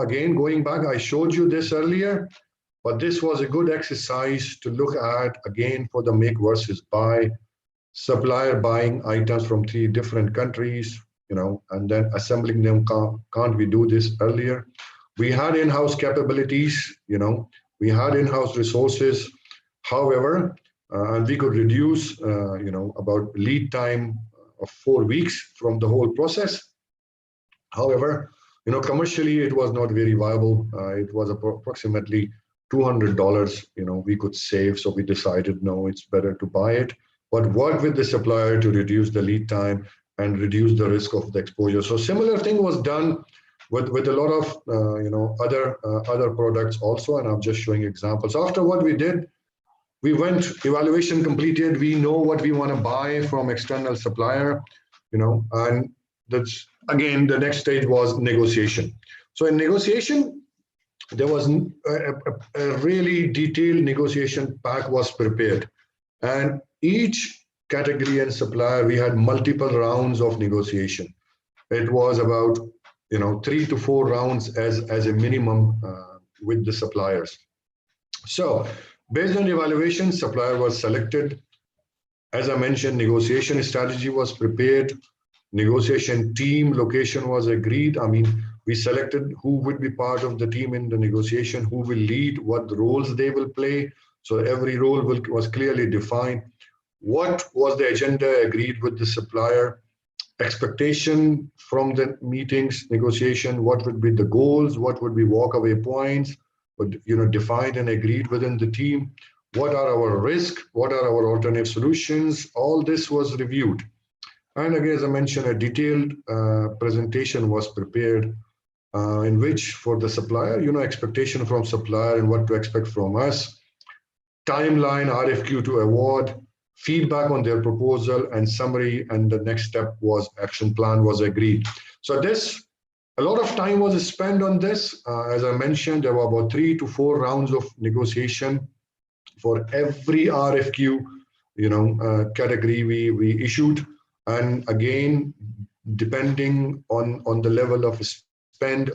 again, going back, I showed you this earlier, but this was a good exercise to look at again for the make versus buy, supplier buying items from 3 different countries, and then assembling them. Can't we do this earlier? We had in-house capabilities, we had in-house resources. However, and we could reduce, about lead time of 4 weeks from the whole process. However, commercially, it was not very viable. It was approximately $200, we could save. So we decided, no, it's better to buy it, but work with the supplier to reduce the lead time and reduce the risk of the exposure. So similar thing was done with a lot of other products also, and I'm just showing examples. After what we did, we went, evaluation completed. We know what we want to buy from external supplier, and that's again the next stage was negotiation. So in negotiation, there was a really detailed negotiation pack was prepared, and each category and supplier we had multiple rounds of negotiation. It was about 3 to 4 rounds as a minimum with the suppliers. So based on evaluation, supplier was selected. As I mentioned, negotiation strategy was prepared. Negotiation team location was agreed. I mean, we selected who would be part of the team in the negotiation, who will lead, what roles they will play. So every role was clearly defined. What was the agenda agreed with the supplier? Expectation from the meetings, negotiation, what would be the goals, what would be walkaway points, but defined and agreed within the team. What are our risks? What are our alternative solutions? All this was reviewed. And again, as I mentioned, a detailed presentation was prepared in which for the supplier, expectation from supplier and what to expect from us, timeline, RFQ to award, feedback on their proposal, and summary, and the next step was action plan was agreed. So a lot of time was spent on this. As I mentioned, there were about 3 to 4 rounds of negotiation for every RFQ, category we issued. And again, depending on the level of spend,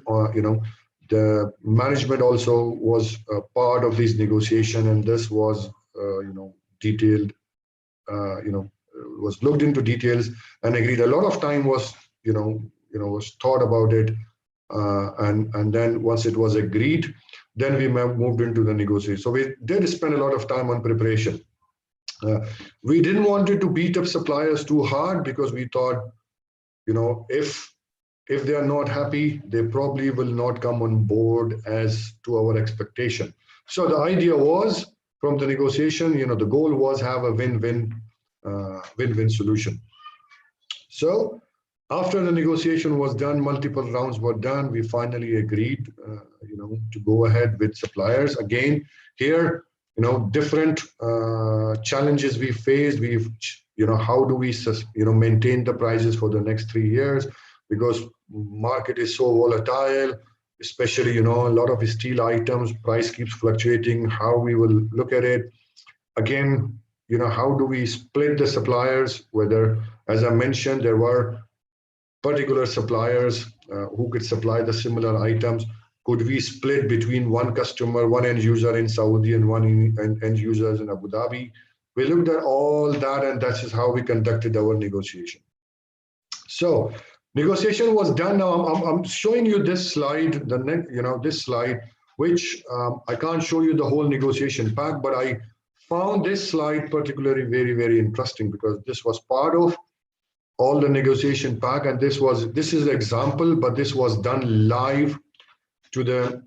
the management also was a part of this negotiation, and this was, detailed, was looked into details and agreed. A lot of time was, was thought about it, and then once it was agreed, then we moved into the negotiation. So we did spend a lot of time on preparation. We didn't want it to beat up suppliers too hard because we thought, if they are not happy, they probably will not come on board as to our expectation. So the idea was from the negotiation, the goal was have a win-win solution. So after the negotiation was done, multiple rounds were done, we finally agreed, to go ahead with suppliers. Again, here, different challenges we faced. We've, how do we, maintain the prices for the next 3 years? Because market is so volatile, especially, a lot of steel items, price keeps fluctuating, how we will look at it. Again, how do we split the suppliers? Whether, as I mentioned, there were particular suppliers who could supply the similar items. Could we split between one customer, one end user in Saudi and one end users in Abu Dhabi? We looked at all that, and that is how we conducted our negotiation. So negotiation was done. Now I'm showing you this slide, this slide, which I can't show you the whole negotiation pack, but I found this slide particularly very, very interesting because this was part of all the negotiation pack, and this is an example, but this was done live to the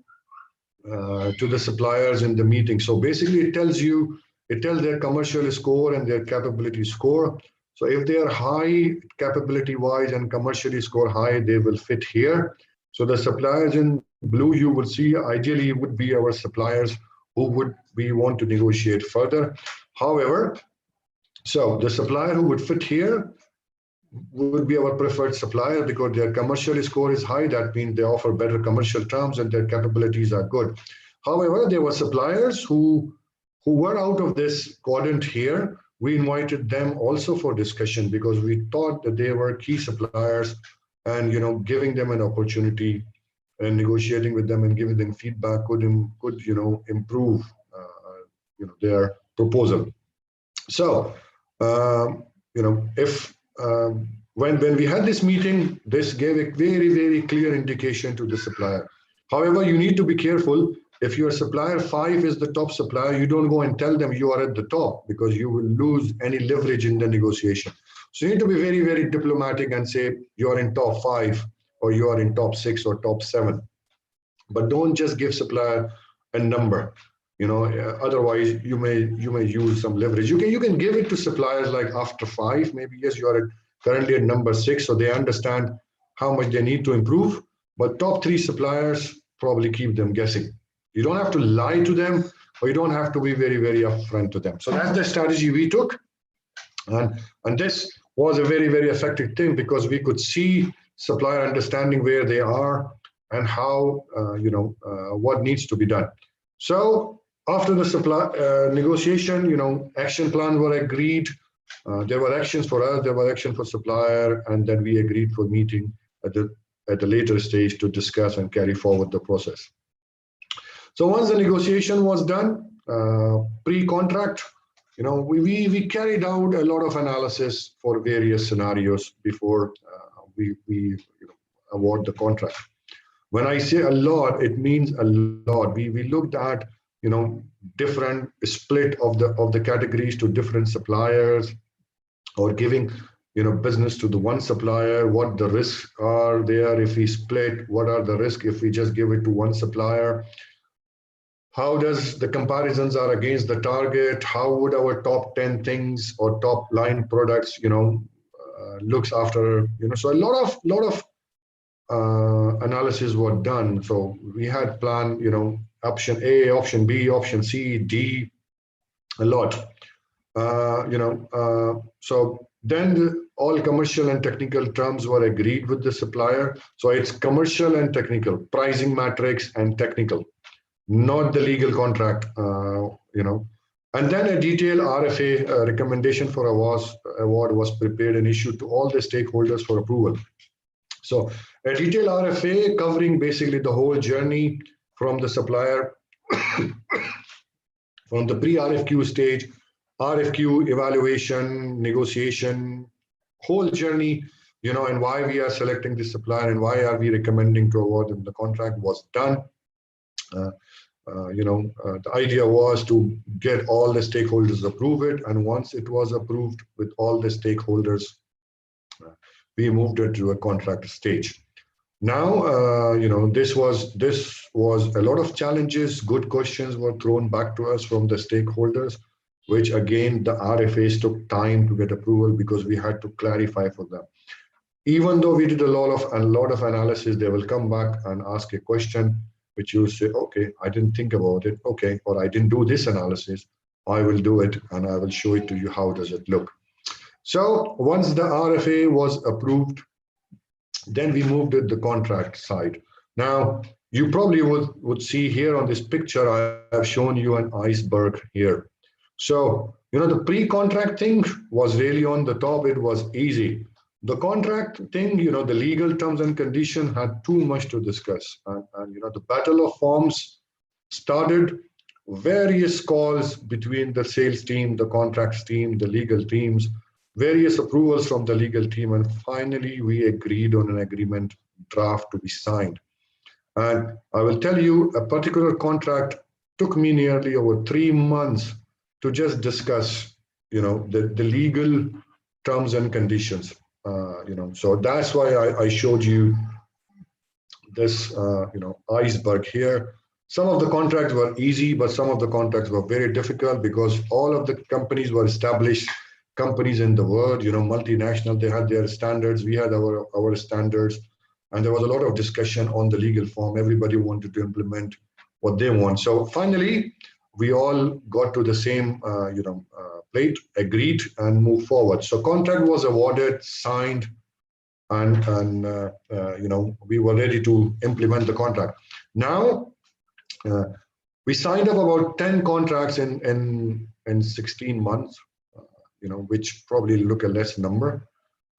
suppliers in the meeting. So basically it tells their commercial score and their capability score. So if they are high capability wise and commercially score high, they will fit here. So the suppliers in blue, you will see ideally would be our suppliers who we want to negotiate further. However, so the supplier who would fit here would be our preferred supplier because their commercial score is high. That means they offer better commercial terms and their capabilities are good. However, there were suppliers who were out of this quadrant here. We invited them also for discussion because we thought that they were key suppliers, and giving them an opportunity and negotiating with them and giving them feedback could improve their proposal. So when we had this meeting, this gave a very, very clear indication to the supplier. However, you need to be careful. If your supplier 5 is the top supplier, you don't go and tell them you are at the top because you will lose any leverage in the negotiation. So you need to be very, very diplomatic and say you are in top 5 or you are in top 6 or top 7. But don't just give supplier a number. Otherwise you may use some leverage. You can give it to suppliers like after 5, maybe. Yes, you are currently at number 6, so they understand how much they need to improve. But top 3 suppliers, probably keep them guessing. You don't have to lie to them, or you don't have to be very, very upfront to them. So that's the strategy we took. And this was a very, very effective thing, because we could see supplier understanding where they are and how, what needs to be done. So after the supply negotiation, action plans were agreed. There were actions for us, there were action for supplier, and then we agreed for meeting at the later stage to discuss and carry forward the process. So once the negotiation was done, pre-contract, we carried out a lot of analysis for various scenarios before we award the contract. When I say a lot, it means a lot. We looked at different split of the categories to different suppliers, or giving business to the one supplier, what the risks are there if we split, what are the risks if we just give it to one supplier, how does the comparisons are against the target, how would our top 10 things or top line products looks after, so a lot of analysis were done. So we had planned, option A, option B, option C, D, a lot. So then all commercial and technical terms were agreed with the supplier. So it's commercial and technical, pricing matrix and technical, not the legal contract, And then a detailed RFA recommendation for award was prepared and issued to all the stakeholders for approval. So a detailed RFA covering basically the whole journey from the supplier, from the pre-RFQ stage, RFQ evaluation, negotiation, whole journey, and why we are selecting the supplier and why are we recommending to award them the contract was done. The idea was to get all the stakeholders approve it, and once it was approved with all the stakeholders, we moved it to a contract stage. Now, this was a lot of challenges. Good questions were thrown back to us from the stakeholders, which again the RFAs took time to get approval because we had to clarify for them. Even though we did a lot of analysis, they will come back and ask a question, which you say, okay, I didn't think about it, okay, or I didn't do this analysis. I will do it and I will show it to you. How does it look? So once the RFA was approved, then we moved to the contract side. Now, you probably would see here on this picture, I have shown you an iceberg here. So, the pre-contract thing was really on the top. It was easy. The contract thing, the legal terms and conditions had too much to discuss. And the battle of forms started, various calls between the sales team, the contracts team, the legal teams, various approvals from the legal team, and finally we agreed on an agreement draft to be signed. And I will tell you, a particular contract took me nearly over 3 months to just discuss, the legal terms and conditions. So that's why I showed you this, iceberg here. Some of the contracts were easy, but some of the contracts were very difficult because all of the companies were established companies in the world, multinational. They had their standards. We had our standards, and there was a lot of discussion on the legal form. Everybody wanted to implement what they want. So finally, we all got to the same, plate, agreed, and moved forward. So contract was awarded, signed, and we were ready to implement the contract. Now, we signed up about 10 contracts in 16 months, which probably look a less number,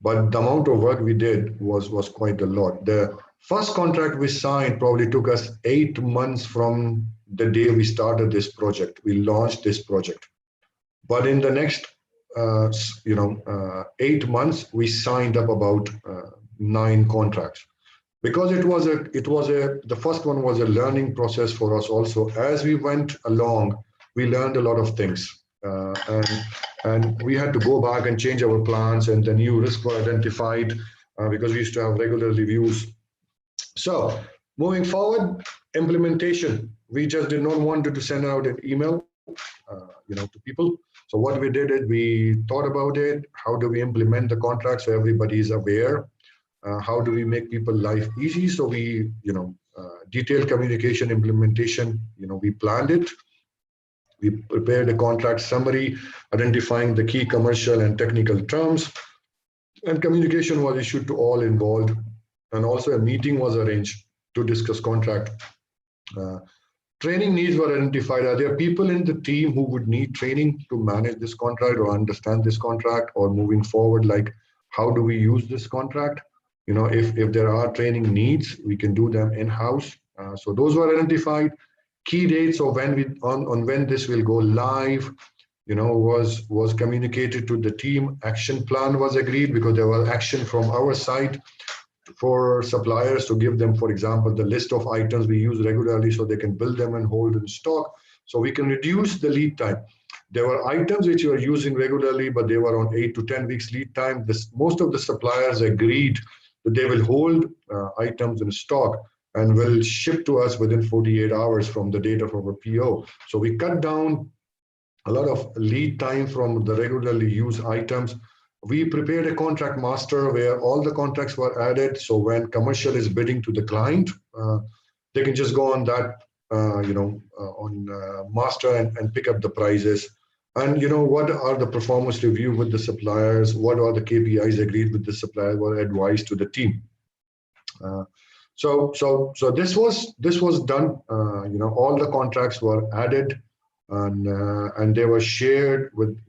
but the amount of work we did was quite a lot. The first contract we signed probably took us 8 months from the day we started this project. We launched this project, but in the next 8 months we signed up about 9 contracts, because the first one was a learning process for us also. As we went along, we learned a lot of things, and we had to go back and change our plans, and the new risks were identified because we used to have regular reviews. So moving forward, implementation. we just did not want to send out an email, to people. So what we did is we thought about it. How do we implement the contract so everybody is aware? How do we make people life easy? So we, detailed communication implementation, we planned it. We prepared a contract summary, identifying the key commercial and technical terms, and communication was issued to all involved. And also a meeting was arranged to discuss contract. Training needs were identified. Are there people in the team who would need training to manage this contract or understand this contract, or moving forward, like how do we use this contract? If there are training needs, we can do them in-house. So those were identified. Key dates of when when this will go live, was communicated to the team. Action plan was agreed because there was action from our side for suppliers to give them, for example, the list of items we use regularly so they can build them and hold in stock, so we can reduce the lead time. There were items which you are using regularly, but they were on 8 to 10 weeks lead time. Most of the suppliers agreed that they will hold items in stock and will ship to us within 48 hours from the date of our PO. So we cut down a lot of lead time from the regularly used items. We prepared a contract master where all the contracts were added. So when commercial is bidding to the client, they can just go on that, on master and pick up the prices. And what are the performance review with the suppliers? What are the KPIs agreed with the supplier? Were advised to the team. So this was done. All the contracts were added, and they were shared with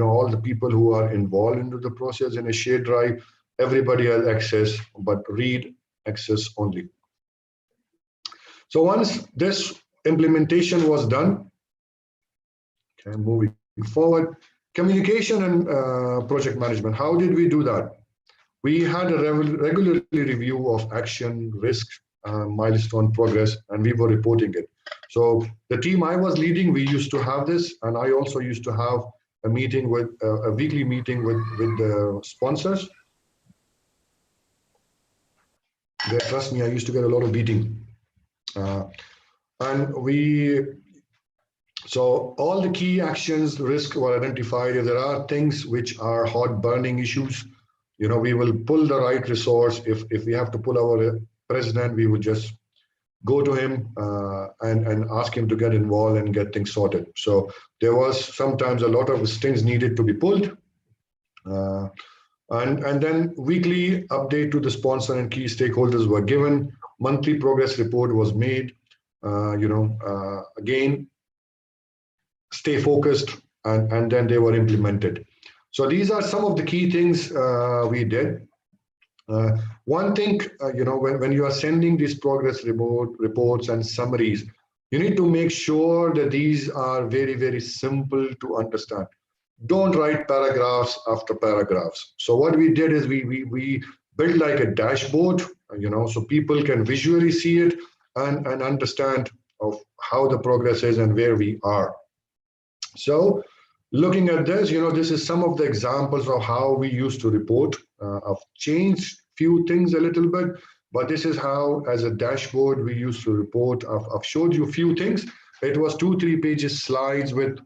all the people who are involved into the process in a shared drive. Everybody has access, but read access only. So once this implementation was done, okay, moving forward, communication and project management. How did we do that? We had a regularly review of action, risk, milestone progress, and we were reporting it. So the team I was leading, we used to have this, and I also used to have a meeting with a weekly meeting with the sponsors. Trust me, I used to get a lot of beating, and so all the key actions, risk were identified. If there are things which are hot burning issues, we will pull the right resource. If we have to pull our president, we would just go to him and ask him to get involved and get things sorted. So there was sometimes a lot of things needed to be pulled. And then weekly update to the sponsor and key stakeholders were given. Monthly progress report was made. Again, stay focused, and then they were implemented. So these are some of the key things we did. One thing, when you are sending these progress reports and summaries, you need to make sure that these are very, very simple to understand. Don't write paragraphs after paragraphs. So what we did is we built like a dashboard, so people can visually see it and understand of how the progress is and where we are. So looking at this, this is some of the examples of how we used to report. I've changed few things a little bit, but this is how, as a dashboard, we used to report. I've showed you a few things. It was 2-3 pages slides with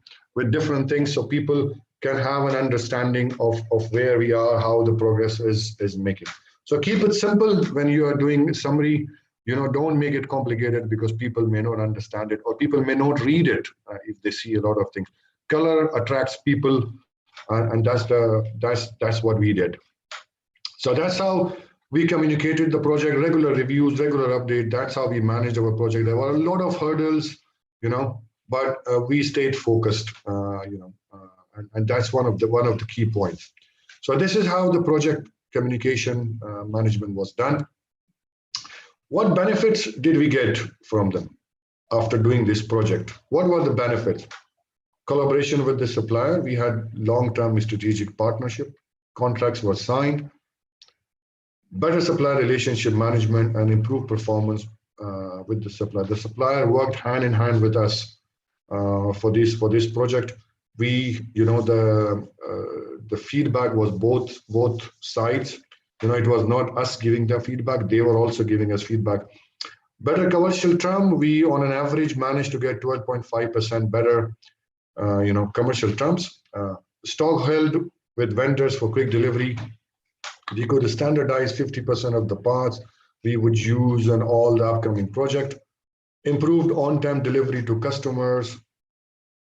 different things, so people can have an understanding of where we are, how the progress is making. So keep it simple when you are doing a summary. Don't make it complicated, because people may not understand it, or people may not read it if they see a lot of things. Color attracts people, and that's what we did. So that's how we communicated the project, regular reviews, regular update. That's how we managed our project. There were a lot of hurdles, but we stayed focused, and that's one of the key points. So this is how the project communication management was done. What benefits did we get from them after doing this project? What were the benefits? Collaboration with the supplier. We had long-term strategic partnership. Contracts were signed. Better supplier relationship management and improved performance with the supplier. The supplier worked hand in hand with us for this project. The feedback was both sides. It was not us giving the feedback; they were also giving us feedback. Better commercial term, we on an average managed to get 12.5% better, commercial terms. Stock held with vendors for quick delivery. We could standardize 50% of the parts we would use on all the upcoming project. Improved on-time delivery to customers.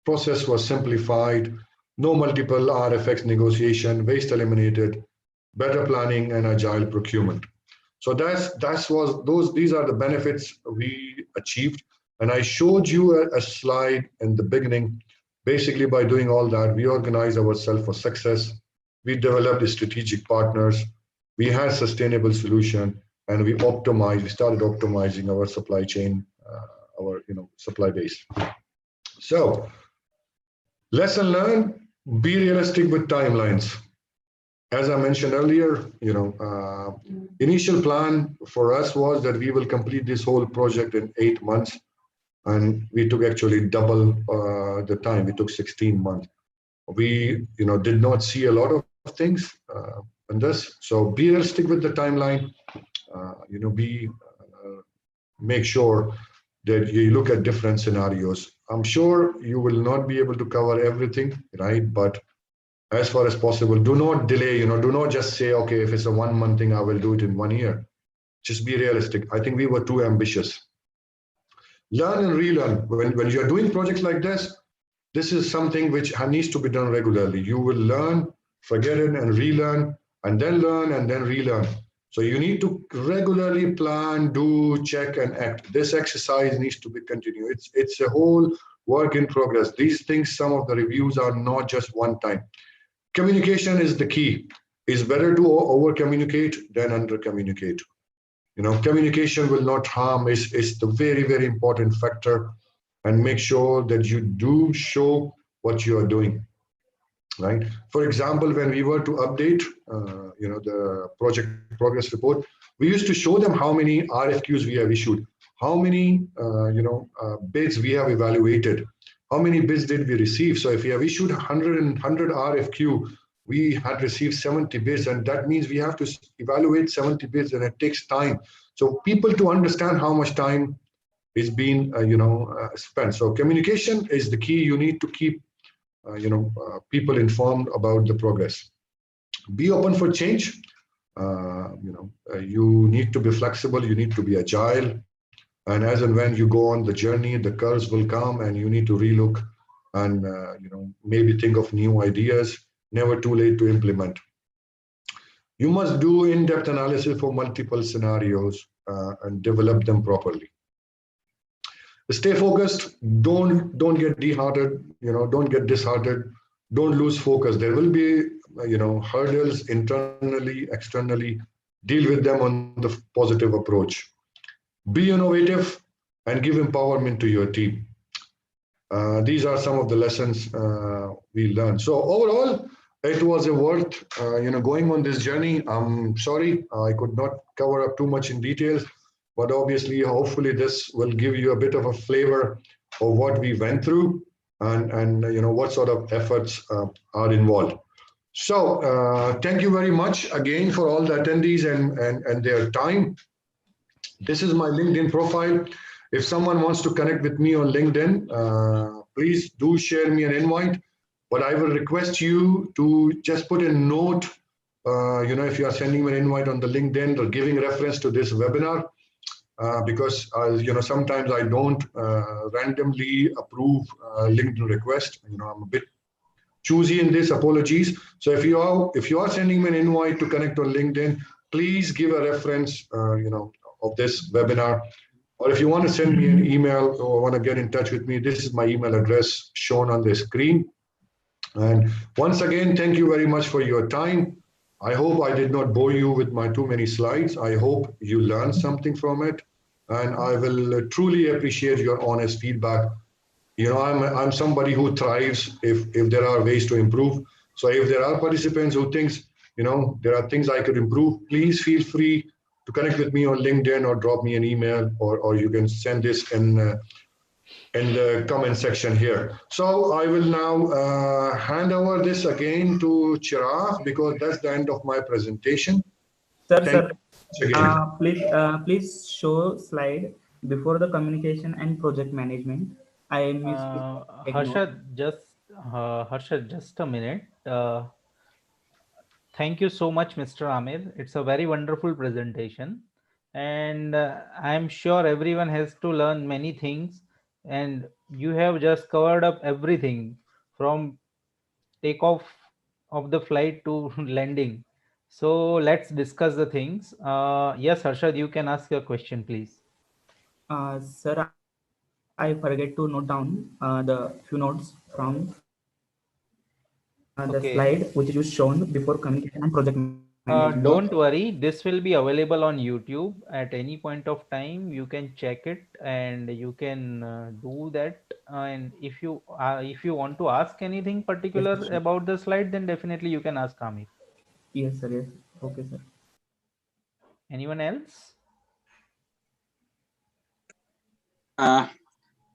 Process was simplified. No multiple RFX negotiation. Waste eliminated. Better planning and agile procurement. So these are the benefits we achieved. And I showed you a slide in the beginning. Basically, by doing all that, we organized ourselves for success. We developed strategic partners. We had sustainable solution, and we started optimizing our supply chain, our supply base. So, lesson learned: be realistic with timelines. As I mentioned earlier, initial plan for us was that we will complete this whole project in 8 months, and we took actually double the time. We took 16 months. We, did not see a lot of things in this. So be realistic with the timeline. Make sure that you look at different scenarios. I'm sure you will not be able to cover everything, right? But as far as possible, do not delay, do not just say, okay, if it's a 1 month thing, I will do it in 1 year. Just be realistic. I think we were too ambitious. Learn and relearn. When you're doing projects like this is something which needs to be done regularly. You will learn, forget it, and relearn, and then learn, and then relearn. So you need to regularly plan, do, check, and act. This exercise needs to be continued. It's a whole work in progress. These things, some of the reviews are not just one time. Communication is the key. It's better to over-communicate than under-communicate. Communication will not harm. It's the very, very important factor. And make sure that you do show what you are doing, right? For example, when we were to update, the project progress report, we used to show them how many RFQs we have issued, how many, bids we have evaluated, how many bids did we receive. So if we have issued 100 RFQ, we had received 70 bids, and that means we have to evaluate 70 bids, and it takes time. So people to understand how much time is being, spent. So communication is the key. You need to keep, people informed about the progress. Be open for change. You need to be flexible. You need to be agile. And as and when you go on the journey, the curves will come, and you need to relook and maybe think of new ideas. Never too late to implement. You must do in-depth analysis for multiple scenarios and develop them properly. Stay focused. Don't get disheartened. Don't get disheartened. Don't lose focus. There will be hurdles internally, externally. Deal with them on the positive approach. Be innovative and give empowerment to your team. These are some of the lessons we learned. So overall, it was a worth going on this journey. I'm sorry I could not cover up too much in details, but obviously, hopefully, this will give you a bit of a flavor of what we went through and what sort of efforts are involved. So thank you very much again for all the attendees and their time. This is my LinkedIn profile. If someone wants to connect with me on LinkedIn, please do share me an invite. But I will request you to just put a note, if you are sending me an invite on the LinkedIn or giving reference to this webinar, because sometimes I don't randomly approve LinkedIn requests. I'm a bit choosy in this. Apologies. So if you are sending me an invite to connect on LinkedIn, please give a reference, of this webinar. Or if you want to send me an email or want to get in touch with me, this is my email address shown on the screen. And once again, thank you very much for your time. I hope I did not bore you with my too many slides. I hope you learned something from it. And I will truly appreciate your honest feedback. I'm somebody who thrives if there are ways to improve. So if there are participants who thinks, there are things I could improve, please feel free to connect with me on LinkedIn or drop me an email, or you can send this in the comment section here. So I will now hand over this again to Chirag, because that's the end of my presentation. Sir, please show slide. Before the communication and project management, I missed to ignore. Harshad, just a minute. Thank you so much, Mr. Amir. It's a very wonderful presentation, and I'm sure everyone has to learn many things. And you have just covered up everything from takeoff of the flight to landing. So let's discuss the things. Yes, Harshad, you can ask your question, please. Sir, I forget to note down the few notes from the Okay. slide which is shown before communication and project management. Don't worry, this will be available on YouTube at any point of time. You can check it and you can do that. And if you want to ask anything Yes, particular sir. about the slide, then definitely you can ask Amir. Yes, sir. Yes. Okay, sir. Anyone else? Uh,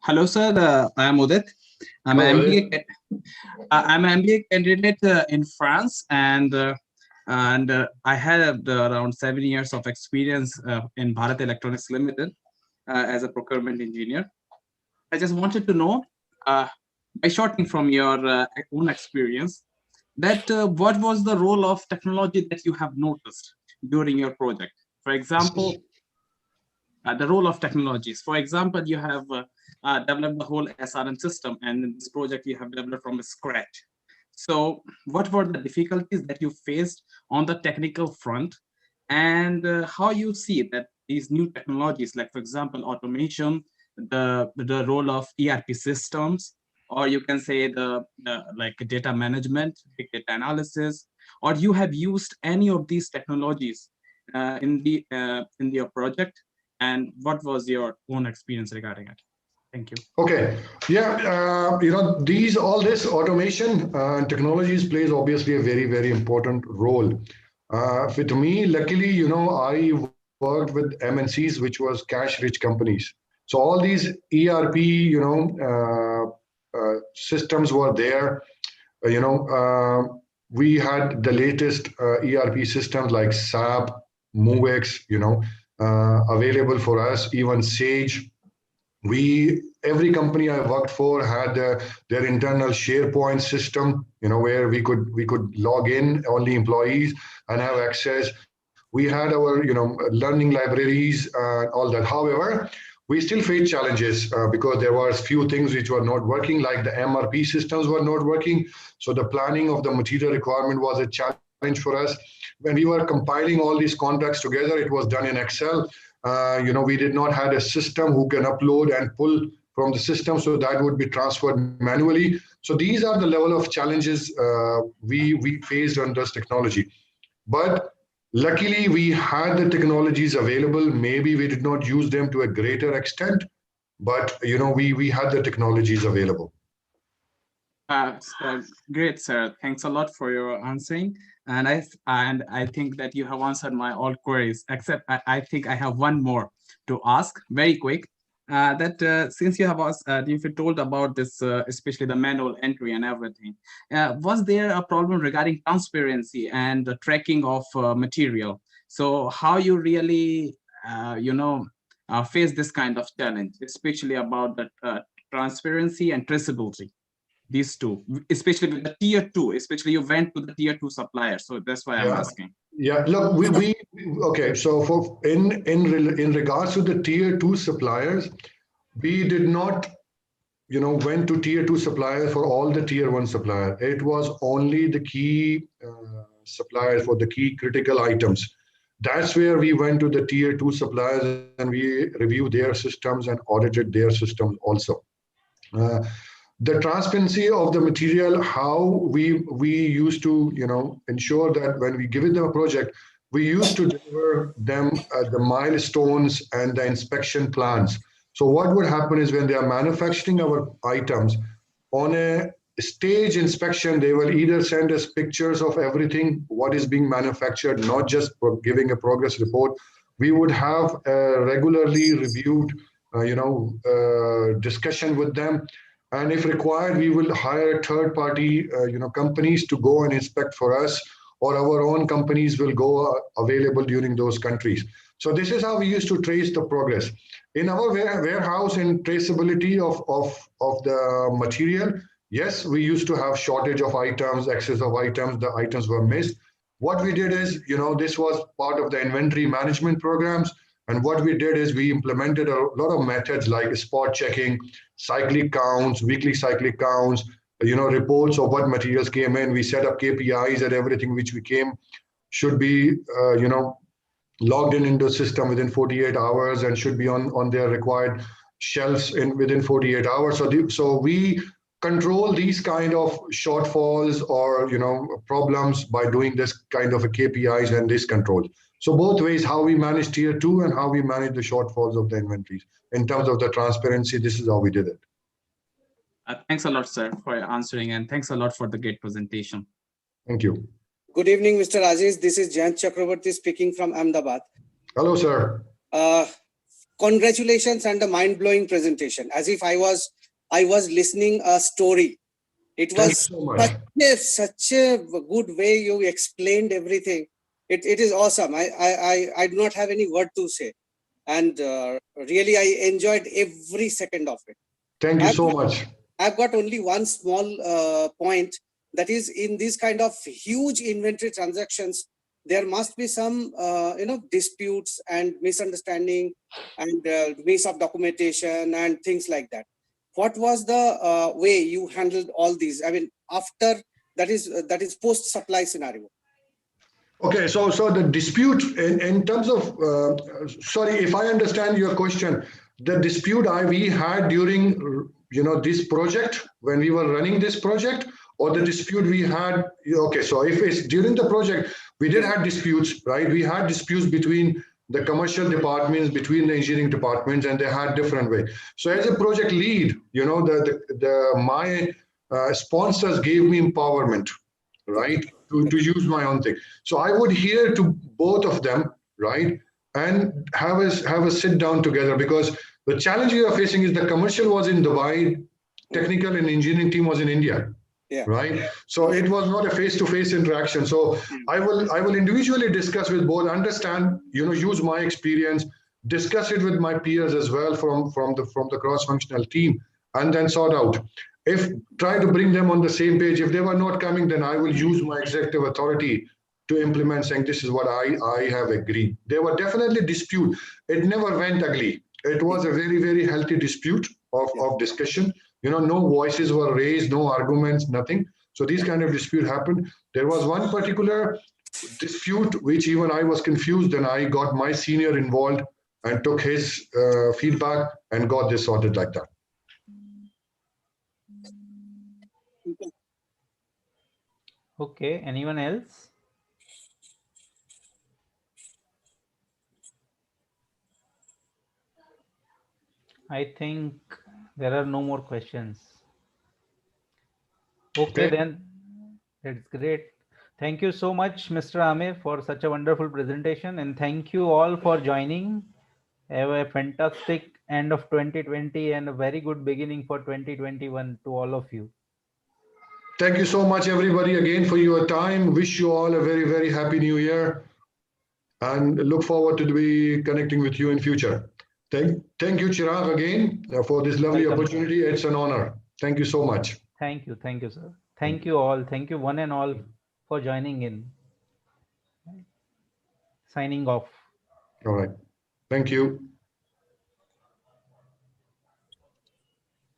Hello, sir. I am Udit. I'm Hello, an Udit. I'm an MBA candidate in France, and I had around 7 years of experience in Bharat Electronics Limited as a procurement engineer. I just wanted to know, uh, by shorting from your own experience, that what was the role of technology that you have noticed during your project? For example, the role of technologies. For example, you have developed the whole SRM system, and in this project you have developed from scratch. So, what were the difficulties that you faced on the technical front, and how you see that these new technologies, like for example, automation, the role of ERP systems, or you can say the like data management, big data analysis, or you have used any of these technologies in your project, and what was your own experience regarding it? Thank you. Okay. Yeah. These all this automation and technologies plays obviously a very, very important role. With me, luckily, I worked with MNCs, which was cash-rich companies. So all these ERP, systems were there. We had the latest ERP systems like SAP, MoveX, available for us. Even Sage. We every company I worked for had their internal SharePoint system, where we could log in, only employees, and have access. We had our learning libraries and all that. However, we still face challenges because there was few things which were not working, like the MRP systems were not working. So the planning of the material requirement was a challenge for us. When we were compiling all these contracts together, it was done in Excel. We did not have a system who can upload and pull from the system, so that would be transferred manually. So these are the level of challenges we faced on this technology. But luckily, we had the technologies available. Maybe we did not use them to a greater extent, but we had the technologies available. Great, sir. Thanks a lot for your answering. And I think that you have answered my all queries, except I think I have one more to ask, very quick. That since you have asked, if you told about this, especially the manual entry and everything, was there a problem regarding transparency and the tracking of material? So how you really, face this kind of challenge, especially about the transparency and traceability? These two, especially with the tier two, especially you went to the tier two supplier. So that's why I'm Yeah. asking. Yeah, look, we okay. So for in regards to the tier two suppliers, we did not went to tier two suppliers for all the tier one supplier. It was only the key suppliers for the key critical items. That's where we went to the tier two suppliers and we reviewed their systems and audited their systems also. Uh, the transparency of the material, how we used to ensure that when we give it them a project, we used to deliver them the milestones and the inspection plans. So what would happen is when they are manufacturing our items on a stage inspection, they will either send us pictures of everything what is being manufactured, not just giving a progress report. We would have a regularly reviewed discussion with them, and if required, we will hire third party companies to go and inspect for us, or our own companies will go available during those countries. So this is how we used to trace the progress. In our warehouse and traceability of the material, yes, we used to have shortage of items, excess of items, the items were missed. What we did is, this was part of the inventory management programs. And what we did is we implemented a lot of methods like spot checking, cyclic counts, weekly cyclic counts, reports of what materials came in. We set up KPIs that everything which we came should be, logged in into the system within 48 hours and should be on their required shelves within 48 hours. So we control these kind of shortfalls or problems by doing this kind of a KPIs and this control. So both ways, how we manage tier 2 and how we manage the shortfalls of the inventories. In terms of the transparency, this is how we did it. Thanks a lot, sir, for answering, and thanks a lot for the great presentation. Thank you. Good evening, Mr. Aziz. This is Jayant Chakrabarti speaking from Ahmedabad. Hello, sir. Congratulations and a mind-blowing presentation. As if I was listening a story. It was such a good way you explained everything. It is awesome. I do not have any word to say, and really I enjoyed every second of it. Thank you so much. I've got only one small point. That is, in these kind of huge inventory transactions, there must be some, disputes and misunderstanding and miss of documentation and things like that. What was the way you handled all these? I mean, after that is post-supply scenario. Okay, so the dispute in terms of, sorry, if I understand your question, the dispute we had during, this project, when we were running this project, or the dispute we had, okay, so if it's during the project, we did have disputes, right? We had disputes between the commercial departments, between the engineering departments, and they had different way. So as a project lead, my sponsors gave me empowerment, right? To use my own thing. So I would hear to both of them, right? And have a sit down together, because the challenge we are facing is the commercial was in Dubai, technical and engineering team was in India. Yeah. Right. So it was not a face-to-face interaction. So I will individually discuss with both, understand, use my experience, discuss it with my peers as well from the cross-functional team, and then sort out. If try to bring them on the same page. If they were not coming, then I will use my executive authority to implement, saying this is what I have agreed. There were definitely dispute. It never went ugly. It was a very, very healthy dispute of discussion. No voices were raised, no arguments, nothing. So these kind of dispute happened. There was one particular dispute which even I was confused, and I got my senior involved and took his feedback and got this sorted like that. Okay, anyone else? I think there are no more questions. Okay, then that's great. Thank you so much, Mr. Amir, for such a wonderful presentation, and thank you all for joining. Have a fantastic end of 2020 and a very good beginning for 2021 to all of you. Thank you so much, everybody, again for your time. Wish you all a very, very happy new year, and look forward to be connecting with you in future. Thank you, Chirag, again for this lovely opportunity. It's an honor. Thank you so much. Thank you, sir. Thank you all. Thank you one and all for joining in. Signing off. All right. Thank you.